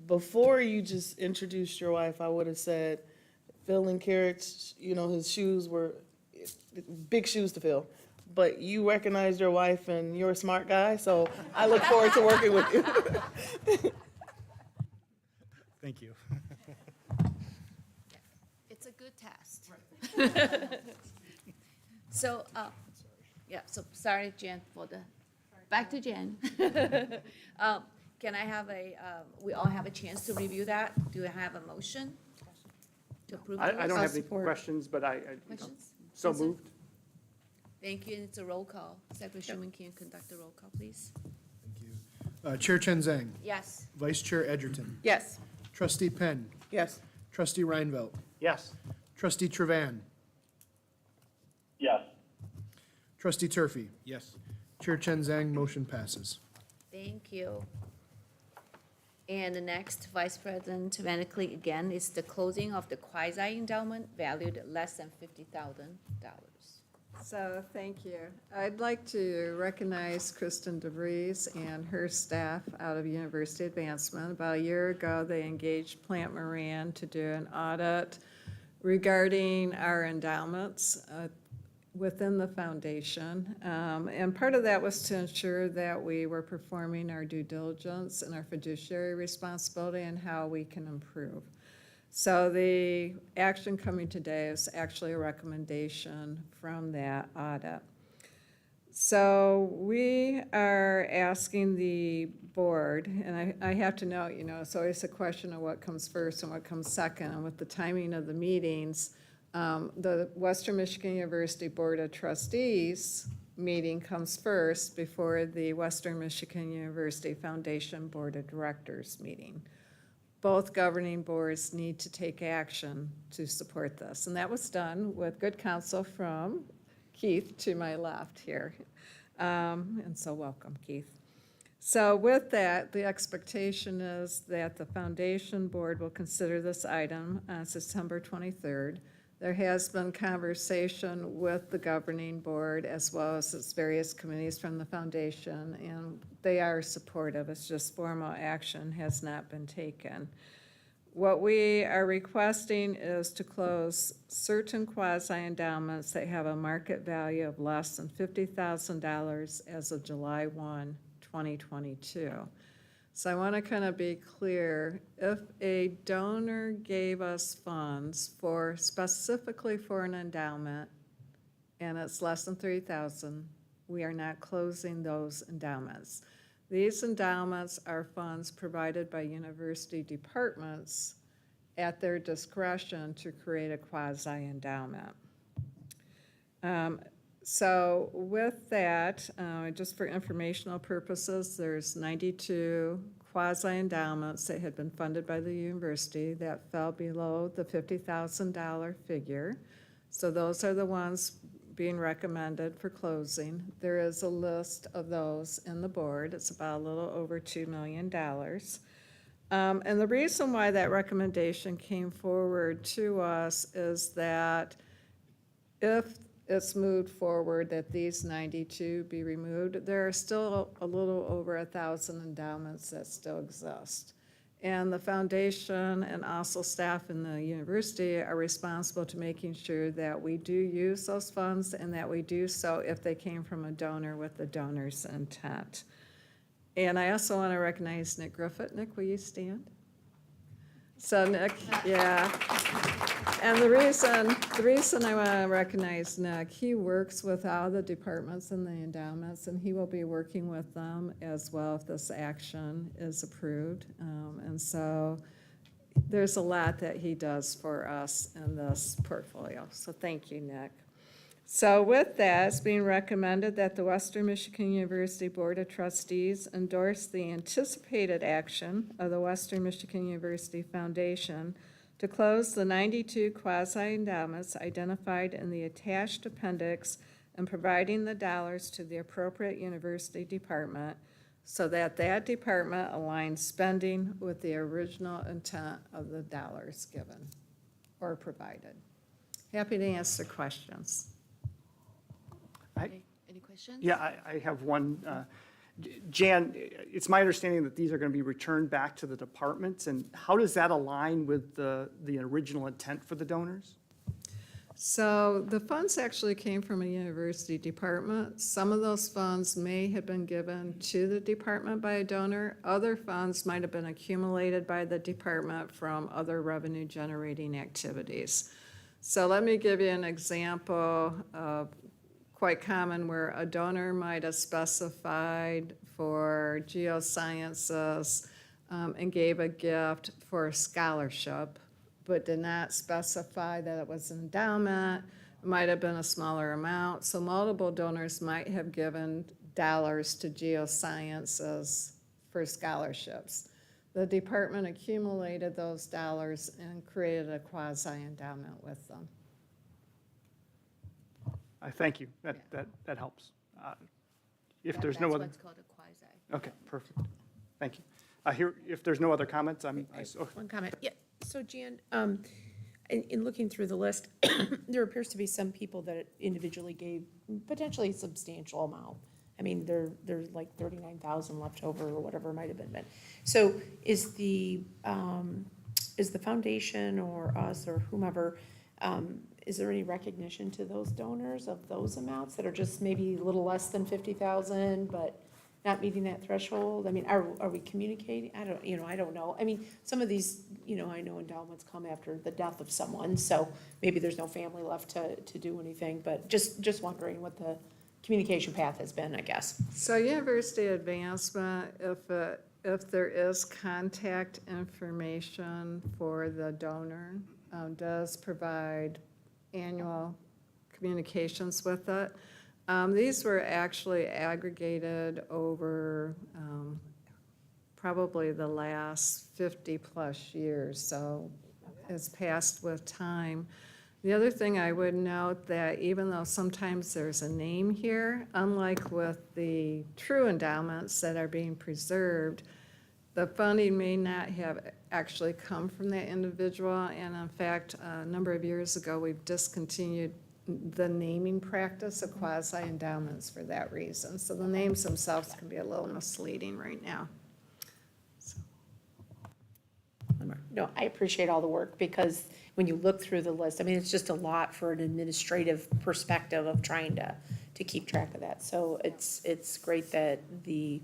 Before you just introduced your wife, I would have said, Phil and Carrick's, his shoes were big shoes to fill. But you recognized your wife and you're a smart guy, so I look forward to working with you. Thank you. It's a good test. So, sorry, Jen, back to Jen. Can I have we all have a chance to review that? Do I have a motion to approve? I don't have any Support. questions, but Questions? so moved. Thank you, and it's a roll call. Secretary Schuman, can you conduct a roll call, please? Thank you. Chair Chen Zhang, Yes. Vice Chair Edgerton, Yes. Trustee Penn, Yes. Trustee Reinvelt, Yes. Trustee Trevan, Yes. Trustee Turfy. Yes. Chair Chen Zhang, motion passes. Thank you. And the next, Vice President Vanically, again, is the closing of the quasi-endowment valued at less than $50,000. So, thank you. I'd like to recognize Kristen DeVries and her staff out of University Advancement. About a year ago, they engaged Plant Moran to do an audit regarding our endowments within the foundation. And part of that was to ensure that we were performing our due diligence and our fiduciary responsibility and how we can improve. So the action coming today is actually a recommendation from that audit. So we are asking the board, and I have to note, it's always a question of what comes first and what comes second, and with the timing of the meetings, the Western Michigan University Board of Trustees meeting comes first before the Western Michigan University Foundation Board of Directors meeting. Both governing boards need to take action to support this. And that was done with good counsel from Keith to my left here. And so welcome, Keith. So with that, the expectation is that the foundation board will consider this item on September 23rd. There has been conversation with the governing board as well as its various committees from the foundation, and they are supportive. It's just formal action has not been taken. What we are requesting is to close certain quasi-endowments that have a market value of less than $50,000 as of July 1, 2022. So I want to kind of be clear, if a donor gave us funds specifically for an endowment, and it's less than $3,000, we are not closing those endowments. These endowments are funds provided by university departments at their discretion to create a quasi-endowment. So with that, just for informational purposes, there's 92 quasi-endowments that had been funded by the university that fell below the $50,000 figure. So those are the ones being recommended for closing. There is a list of those in the board. It's about a little over $2 million. And the reason why that recommendation came forward to us is that if it's moved forward that these 92 be removed, there are still a little over 1,000 endowments that still exist. And the foundation and also staff in the university are responsible to making sure that we do use those funds and that we do so if they came from a donor with the donor's intent. And I also want to recognize Nick Griffith. Nick, will you stand? So Nick, yeah. And the reason I want to recognize Nick, he works with all the departments and the endowments, and he will be working with them as well if this action is approved. And so there's a lot that he does for us in this portfolio. So thank you, Nick. So with that, it's being recommended that the Western Michigan University Board of Trustees endorse the anticipated action of the Western Michigan University Foundation to close the 92 quasi-endowments identified in the attached appendix and providing the dollars to the appropriate university department so that that department aligns spending with the original intent of the dollars given or provided. Happy to answer questions. Any questions? Yeah, I have one. Jan, it's my understanding that these are going to be returned back to the departments, and how does that align with the original intent for the donors? So the funds actually came from a university department. Some of those funds may have been given to the department by a donor. Other funds might have been accumulated by the department from other revenue-generating activities. So let me give you an example of quite common where a donor might have specified for geosciences and gave a gift for a scholarship, but did not specify that it was an endowment. It might have been a smaller amount. So multiple donors might have given dollars to geosciences for scholarships. The department accumulated those dollars and created a quasi-endowment with them. Thank you. That helps. If there's no other. That's what's called a quasi. Okay, perfect. Thank you. If there's no other comments, One comment. Yeah, so Jan, in looking through the list, there appears to be some people that individually gave potentially a substantial amount. I mean, there's like 39,000 left over or whatever it might have been. So is the foundation or us or whomever, is there any recognition to those donors of those amounts that are just maybe a little less than 50,000, but not meeting that threshold? I mean, are we communicating? I don't know. I mean, some of these, I know endowments come after the death of someone, so maybe there's no family left to do anything, but just wondering what the communication path has been, I guess. So university advancement, if there is contact information for the donor, does provide annual communications with it. These were actually aggregated over probably the last 50-plus years, so it's passed with time. The other thing I would note that even though sometimes there's a name here, unlike with the true endowments that are being preserved, the funding may not have actually come from that individual, and in fact, a number of years ago, we've discontinued the naming practice of quasi-endowments for that reason. So the names themselves can be a little misleading right now. No, I appreciate all the work, because when you look through the list, I mean, it's just a lot for an administrative perspective of trying to keep track of that. So it's great that the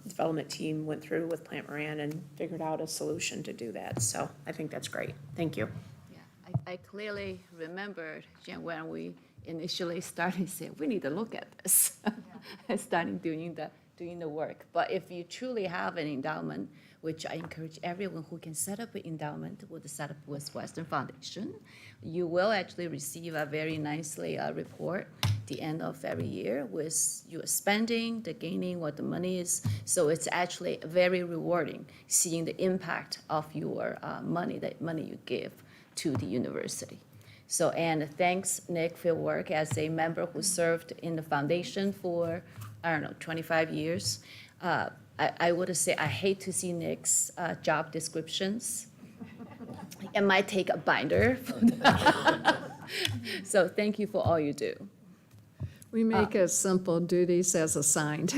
development team went through with Plant Moran and figured out a solution to do that. So I think that's great. Thank you. Yeah, I clearly remembered, Jen, when we initially started saying, we need to look at this, and starting doing the work. But if you truly have an endowment, which I encourage everyone who can set up an endowment with set up with Western Foundation, you will actually receive a very nicely report the end of every year with your spending, the gaining, what the money is. So it's actually very rewarding seeing the impact of your money, that money you give to the university. So, and thanks, Nick, for your work as a member who served in the foundation for, 25 years. I would say I hate to see Nick's job descriptions. It might take a binder. So thank you for all you do. We make it simple, duties as assigned.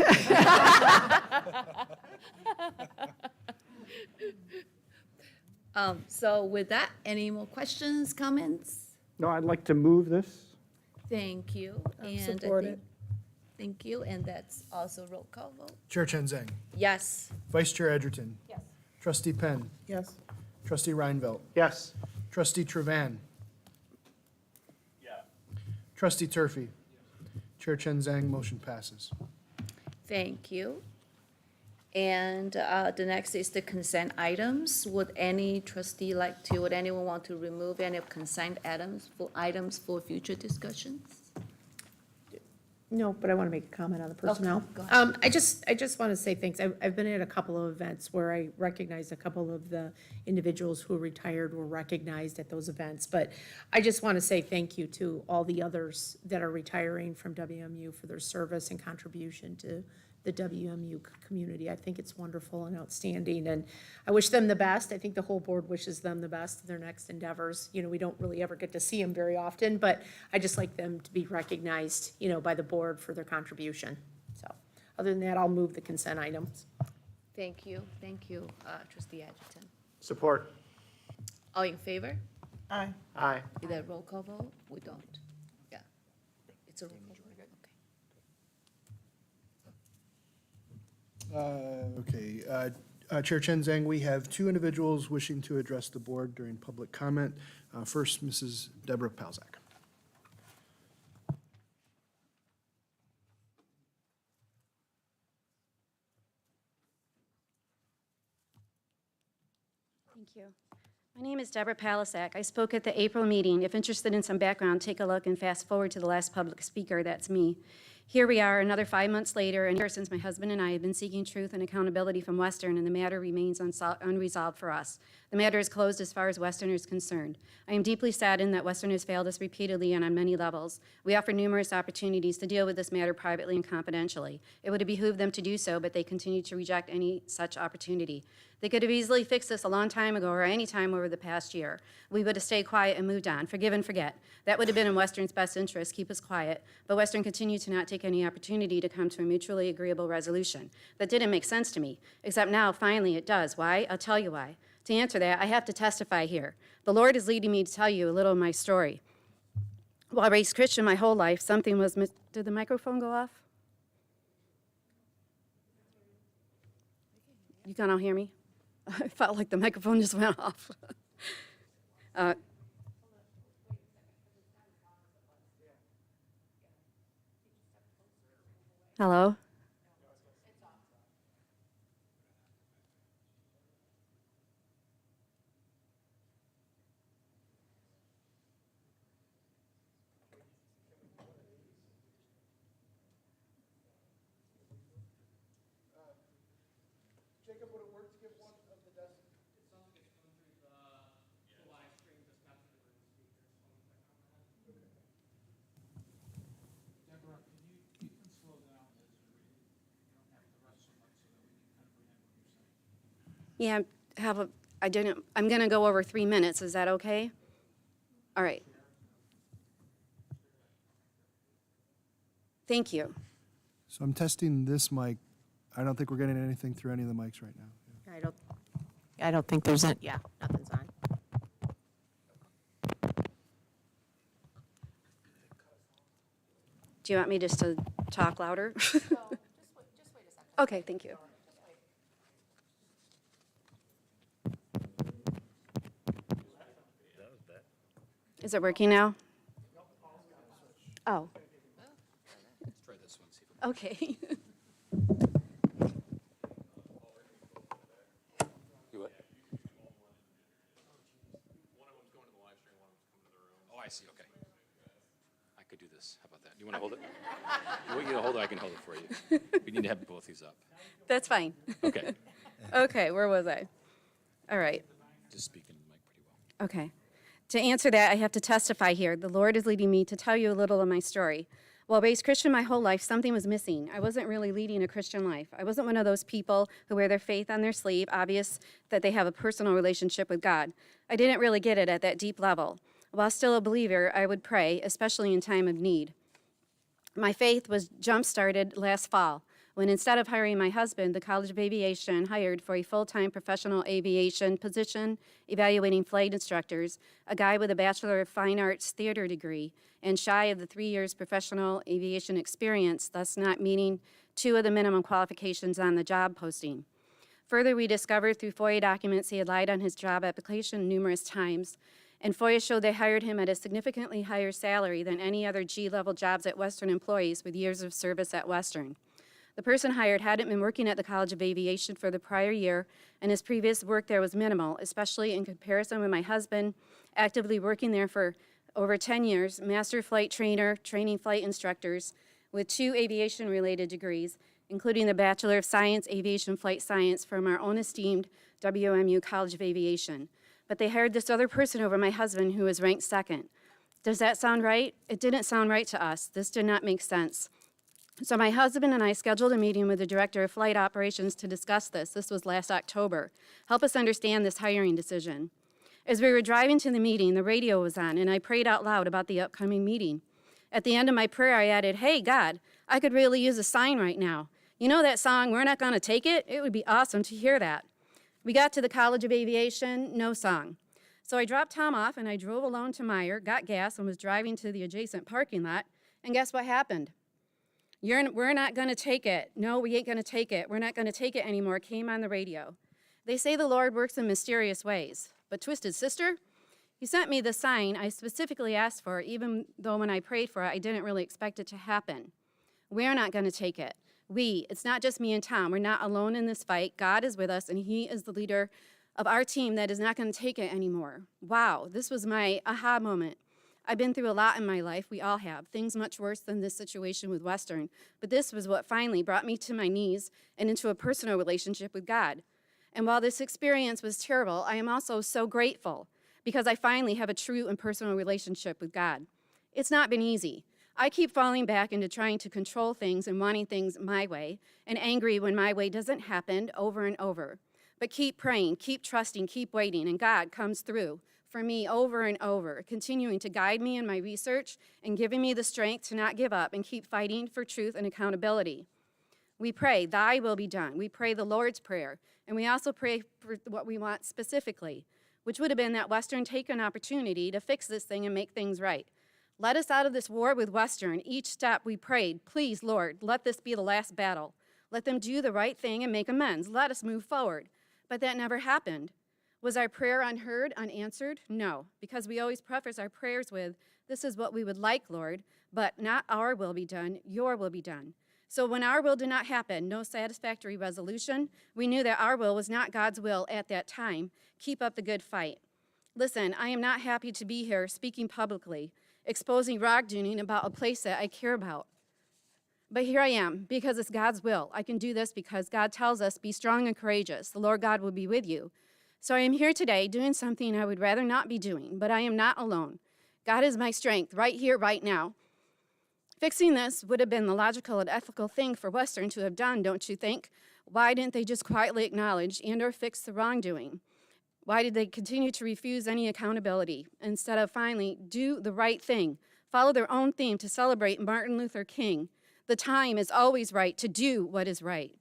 So with that, any more questions, comments? No, I'd like to move this. Thank you. And I support think- it. Thank you, and that's also roll call vote. Chair Chen Zhang. Yes. Vice Chair Edgerton. Yes. Trustee Penn. Yes. Trustee Reinvelt. Yes. Trustee Trevan. Yeah. Trustee Turfy. Chair Chen Zhang, motion passes. Thank you. And the next is the consent items. Would any trustee would anyone want to remove any of consent items for future discussions? No, but I want to make a comment on the personnel. go ahead. I just want to say thanks. I've been at a couple of events where I recognized a couple of the individuals who retired were recognized at those events. But I just want to say thank you to all the others that are retiring from WMU for their service and contribution to the WMU community. I think it's wonderful and outstanding, and I wish them the best. I think the whole board wishes them the best in their next endeavors. You know, we don't really ever get to see them very often, but I just like them to be recognized, you know, by the board for their contribution. So, other than that, I'll move the consent items. Thank you, trustee Edgerton. Support. All in favor? Aye. Aye. Is that a roll call vote? We don't. Yeah. It's a roll call vote, okay. Chair Chen Zhang, we have two individuals wishing to address the board during public comment. First, Mrs. Deborah Palzak. Thank you. My name is Deborah Palisak. I spoke at the April meeting. If interested in some background, take a look and fast forward to the last public speaker. That's me. Here we are, another 5 months later, and here since my husband and I have been seeking truth and accountability from Western, and the matter remains unresolved for us. The matter is closed as far as Western is concerned. I am deeply saddened that Western has failed us repeatedly and on many levels. We offer numerous opportunities to deal with this matter privately and confidentially. It would have behooved them to do so, but they continue to reject any such opportunity. They could have easily fixed this a long time ago or any time over the past year. We would have stayed quiet and moved on, forgive and forget. That would have been in Western's best interest, keep us quiet, but Western continued to not take any opportunity to come to a mutually agreeable resolution. That didn't make sense to me, except now, finally, it does. Why? I'll tell you why. To answer that, I have to testify here. The Lord is leading me to tell you a little of my story. While I raised Christian my whole life, something was did the microphone go off? You can all hear me? I felt like the microphone just went off. Hello? Jacob, would it work to give one of the desk? Deborah, you can slow down as you're reading. You don't have to rush so much so that we can comprehend what you're saying. Yeah, I'm gonna go over 3 minutes, is that okay? All right. Thank you. So I'm testing this mic. I don't think we're getting anything through any of the mics right now. I don't think there's any, yeah, nothing's on. Do you want me just to talk louder? Just wait a second. Okay, thank you. Is it working now? Oh. Let's try this one, see if it Okay. You what? One of them's going to the live stream, one of them's coming to the room. Oh, I see, okay. I could do this. How about that? Do you want to hold it? You want you to hold it? I can hold it for you. We need to have both these up. That's fine. Okay. Okay, where was I? All right. Just speaking to the mic pretty well. Okay. To answer that, I have to testify here. The Lord is leading me to tell you a little of my story. While raised Christian my whole life, something was missing. I wasn't really leading a Christian life. I wasn't one of those people who wear their faith on their sleeve, obvious that they have a personal relationship with God. I didn't really get it at that deep level. While still a believer, I would pray, especially in time of need. My faith was jump-started last fall, when instead of hiring my husband, the College of Aviation hired for a full-time professional aviation position, evaluating flight instructors, a guy with a Bachelor of Fine Arts theater degree, and shy of the 3 years professional aviation experience, thus not meeting 2 of the minimum qualifications on the job posting. Further, we discovered through FOIA documents he had lied on his job application numerous times, and FOIA showed they hired him at a significantly higher salary than any other G-level jobs at Western employees with years of service at Western. The person hired hadn't been working at the College of Aviation for the prior year, and his previous work there was minimal, especially in comparison with my husband, actively working there for over 10 years, master flight trainer, training flight instructors with 2 aviation-related degrees, including the Bachelor of Science, Aviation Flight Science from our own esteemed WMU College of Aviation. But they hired this other person over my husband who was ranked second. Does that sound right? It didn't sound right to us. This did not make sense. So my husband and I scheduled a meeting with the Director of Flight Operations to discuss this. This was last October. Help us understand this hiring decision. As we were driving to the meeting, the radio was on, and I prayed out loud about the upcoming meeting. At the end of my prayer, I added, "Hey, God, I could really use a sign right now. You know that song, We're Not Gonna Take It? It would be awesome to hear that." We got to the College of Aviation, no song. So I dropped Tom off, and I drove alone to Meyer, got gas, and was driving to the adjacent parking lot, and guess what happened? We're not going to take it. No, we ain't going to take it. We're not going to take it anymore came on the radio. They say the Lord works in mysterious ways. But Twisted Sister, he sent me the sign I specifically asked for, even though when I prayed for it, I didn't really expect it to happen. We're not going to take it. It's not just me and Tom. We're not alone in this fight. God is with us, and he is the leader of our team that is not going to take it anymore. Wow, this was my aha moment. I've been through a lot in my life. We all have. Things much worse than this situation with Western. But this was what finally brought me to my knees and into a personal relationship with God. And while this experience was terrible, I am also so grateful because I finally have a true and personal relationship with God. It's not been easy. I keep falling back into trying to control things and wanting things my way and angry when my way doesn't happen over and over. But keep praying, keep trusting, keep waiting, and God comes through for me over and over, continuing to guide me in my research and giving me the strength to not give up and keep fighting for truth and accountability. We pray, thy will be done. We pray the Lord's Prayer, and we also pray for what we want specifically, which would have been that Western take an opportunity to fix this thing and make things right. Let us out of this war with Western. Each step we prayed, please, Lord, let this be the last battle. Let them do the right thing and make amends. Let us move forward. But that never happened. Was our prayer unheard, unanswered? No, because we always preface our prayers with, this is what we would like, Lord, but not our will be done, your will be done. So when our will did not happen, no satisfactory resolution, we knew that our will was not God's will at that time. Keep up the good fight. Listen, I am not happy to be here speaking publicly, exposing wrongdoing about a place that I care about. But here I am, because it's God's will. I can do this because God tells us, be strong and courageous. The Lord God will be with you. So I am here today doing something I would rather not be doing, but I am not alone. God is my strength right here, right now. Fixing this would have been the logical and ethical thing for Western to have done, don't you think? Why didn't they just quietly acknowledge and or fix the wrongdoing? Why did they continue to refuse any accountability instead of finally do the right thing, follow their own theme to celebrate Martin Luther King? The time is always right to do what is right.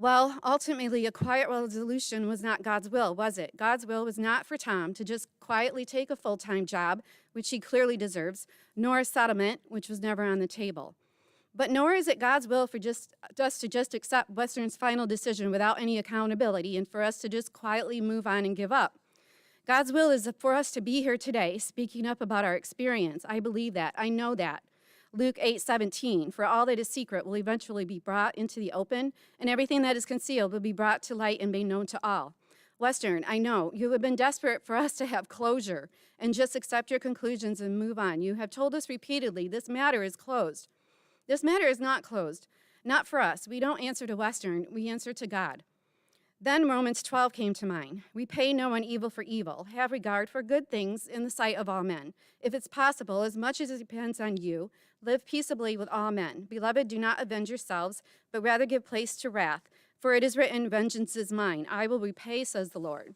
Well, ultimately, a quiet resolution was not God's will, was it? God's will was not for Tom to just quietly take a full-time job, which he clearly deserves, nor a settlement, which was never on the table. But nor is it God's will for us to just accept Western's final decision without any accountability and for us to just quietly move on and give up. God's will is for us to be here today speaking up about our experience. I believe that. I know that. Luke 8:17, for all that is secret will eventually be brought into the open, and everything that is concealed will be brought to light and made known to all. Western, I know you have been desperate for us to have closure and just accept your conclusions and move on. You have told us repeatedly this matter is closed. This matter is not closed, not for us. We don't answer to Western, we answer to God. Then Romans 12 came to mind. We pay no one evil for evil. Have regard for good things in the sight of all men. If it's possible, as much as it depends on you, live peaceably with all men. Beloved, do not avenge yourselves, but rather give place to wrath. For it is written, vengeance is mine. I will repay, says the Lord.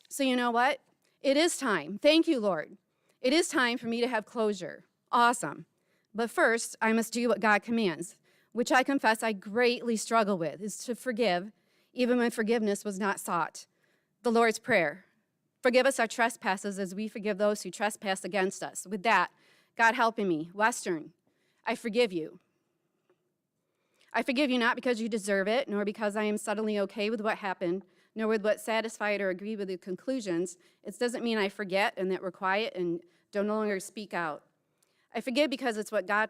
So you know what? It is time. Thank you, Lord. It is time for me to have closure. Awesome. But first, I must do what God commands, which I confess I greatly struggle with, is to forgive, even when forgiveness was not sought. The Lord's Prayer. Forgive us our trespasses as we forgive those who trespass against us. With that, God helping me. Western, I forgive you. I forgive you not because you deserve it, nor because I am suddenly okay with what happened, nor with what satisfied or agree with the conclusions. It doesn't mean I forget and that we're quiet and don't no longer speak out. I forgive because it's what God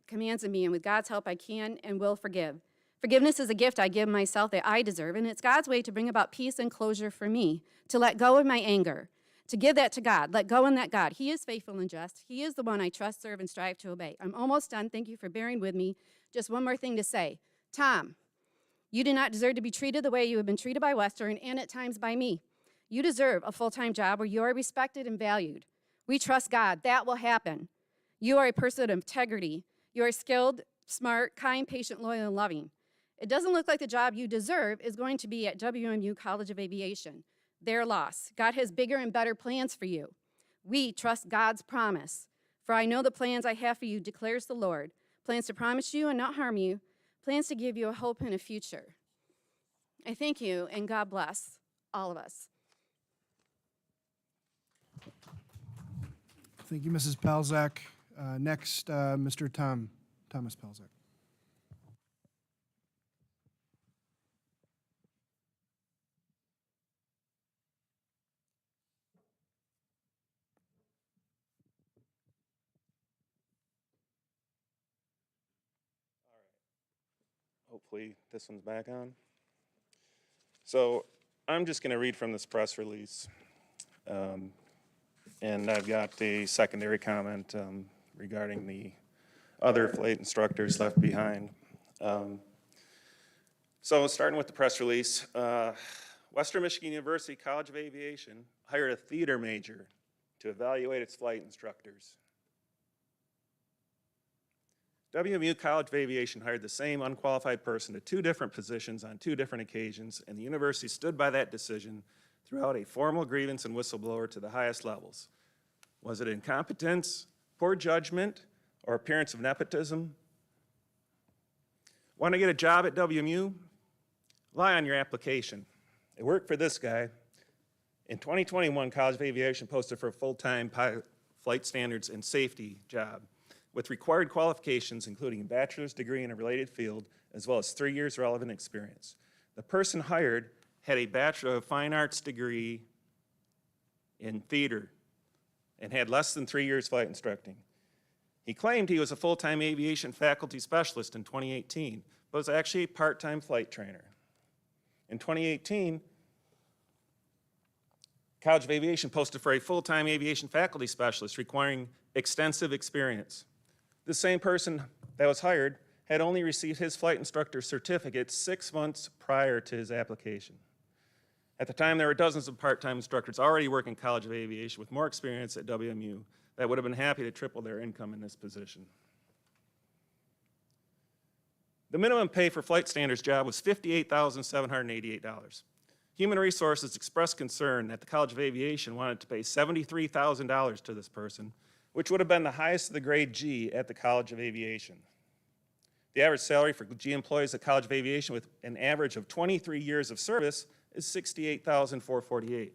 commands of me, and with God's help I can and will forgive. Forgiveness is a gift I give myself that I deserve, and it's God's way to bring about peace and closure for me, to let go of my anger, to give that to God, let go and let God. He is faithful and just. He is the one I trust, serve, and strive to obey. I'm almost done. Thank you for bearing with me. Just one more thing to say. Tom, you do not deserve to be treated the way you have been treated by Western and at times by me. You deserve a full-time job where you are respected and valued. We trust God. That will happen. You are a person of integrity. You are skilled, smart, kind, patient, loyal, and loving. It doesn't look like the job you deserve is going to be at WMU College of Aviation. Their loss. God has bigger and better plans for you. We trust God's promise. For I know the plans I have for you, declares the Lord. Plans to promise you and not harm you. Plans to give you a hope and a future. I thank you, and God bless all of us. Thank you, Mrs. Pelzak. Next, Mr. Thomas Pelzak. Hopefully this one's back on. So I'm just going to read from this press release. And I've got a secondary comment regarding the other flight instructors left behind. So starting with the press release, Western Michigan University College of Aviation hired a theater major to evaluate its flight instructors. WMU College of Aviation hired the same unqualified person to 2 different positions on 2 different occasions, and the university stood by that decision throughout a formal grievance and whistleblower to the highest levels. Was it incompetence, poor judgment, or appearance of nepotism? Want to get a job at WMU? Lie on your application. It worked for this guy. In 2021, College of Aviation posted for a full-time pilot flight standards and safety job with required qualifications, including a bachelor's degree in a related field, as well as 3 years relevant experience. The person hired had a Bachelor of Fine Arts degree in theater and had less than 3 years flight instructing. He claimed he was a full-time aviation faculty specialist in 2018, but was actually a part-time flight trainer. In 2018, College of Aviation posted for a full-time aviation faculty specialist requiring extensive experience. The same person that was hired had only received his flight instructor certificate 6 months prior to his application. At the time, there were dozens of part-time instructors already working College of Aviation with more experience at WMU that would have been happy to triple their income in this position. The minimum pay for flight standards job was $58,788. Human Resources expressed concern that the College of Aviation wanted to pay $73,000 to this person, which would have been the highest of the grade G at the College of Aviation. The average salary for G employees at College of Aviation with an average of 23 years of service is $68,448.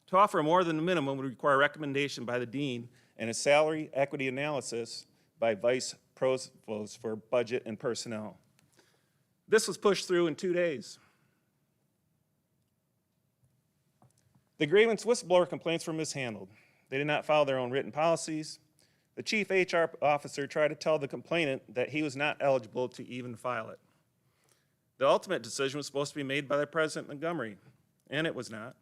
To offer more than the minimum would require recommendation by the dean and a salary equity analysis by vice provost for budget and personnel. This was pushed through in 2 days. The grievance whistleblower complaints were mishandled. They did not follow their own written policies. The chief HR officer tried to tell the complainant that he was not eligible to even file it. The ultimate decision was supposed to be made by the President Montgomery, and it was not.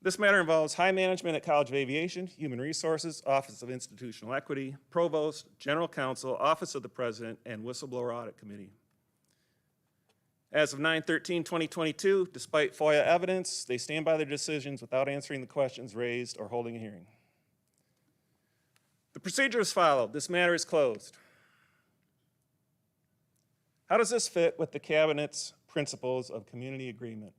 This matter involves high management at College of Aviation, Human Resources, Office of Institutional Equity, Provost, General Counsel, Office of the President, and Whistleblower Audit Committee. As of 9/13/2022, despite FOIA evidence, they stand by their decisions without answering the questions raised or holding a hearing. The procedure is followed. This matter is closed. How does this fit with the Cabinet's principles of community agreement?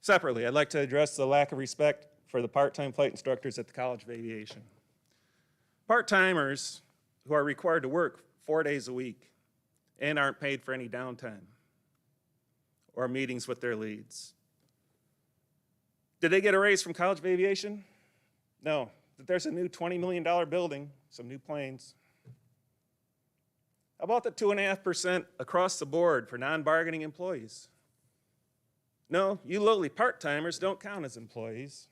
Separately, I'd like to address the lack of respect for the part-time flight instructors at the College of Aviation. Part-timers who are required to work 4 days a week and aren't paid for any downtime or meetings with their leads. Did they get a raise from College of Aviation? No. There's a new $20 million building, some new planes. How about the 2.5% across the board for non-bargaining employees? No, you lowly part-timers don't count as employees.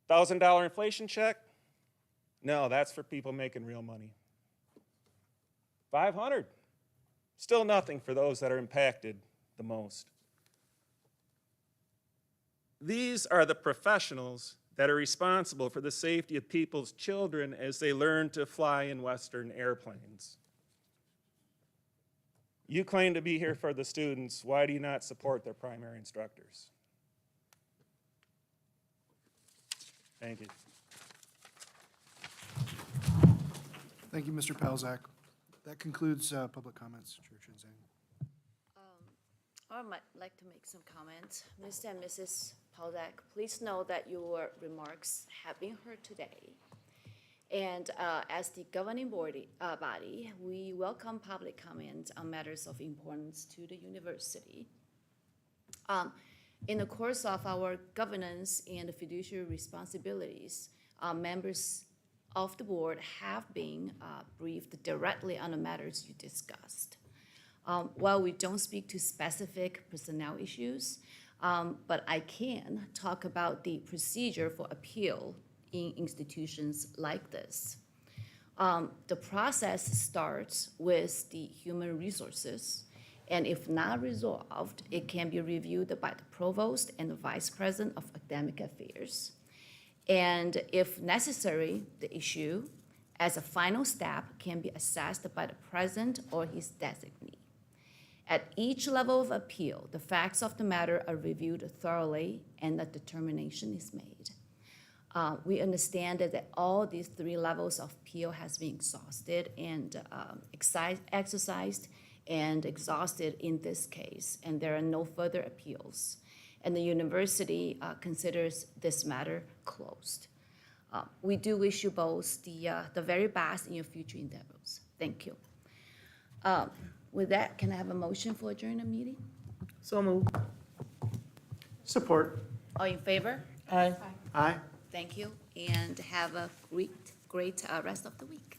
$1,000 inflation check? No, that's for people making real money. 500. Still nothing for those that are impacted the most. These are the professionals that are responsible for the safety of people's children as they learn to fly in Western airplanes. You claim to be here for the students. Why do you not support their primary instructors? Thank you. Thank you, Mr. Palzak. That concludes public comments, Chair Zhang. I might like to make some comments. Mr. and Mrs. Palzak, please know that your remarks have been heard today. And as the governing body, we welcome public comment on matters of importance to the university. In the course of our governance and fiduciary responsibilities, members of the board have been briefed directly on the matters you discussed. While we don't speak to specific personnel issues, but I can talk about the procedure for appeal in institutions like this. The process starts with the human resources, and if not resolved, it can be reviewed by the provost and the vice president of academic affairs. And if necessary, the issue, as a final step, can be assessed by the president or his designee. At each level of appeal, the facts of the matter are reviewed thoroughly and a determination is made. We understand that all these three levels of appeal has been exhausted and exercised and exhausted in this case, and there are no further appeals. And the university considers this matter closed. We do wish you both the very best in your future endeavors. Thank you. With that, can I have a motion for adjourn the meeting? So moved. Support. All in favor? Aye. Aye. Thank you, and have a great rest of the week.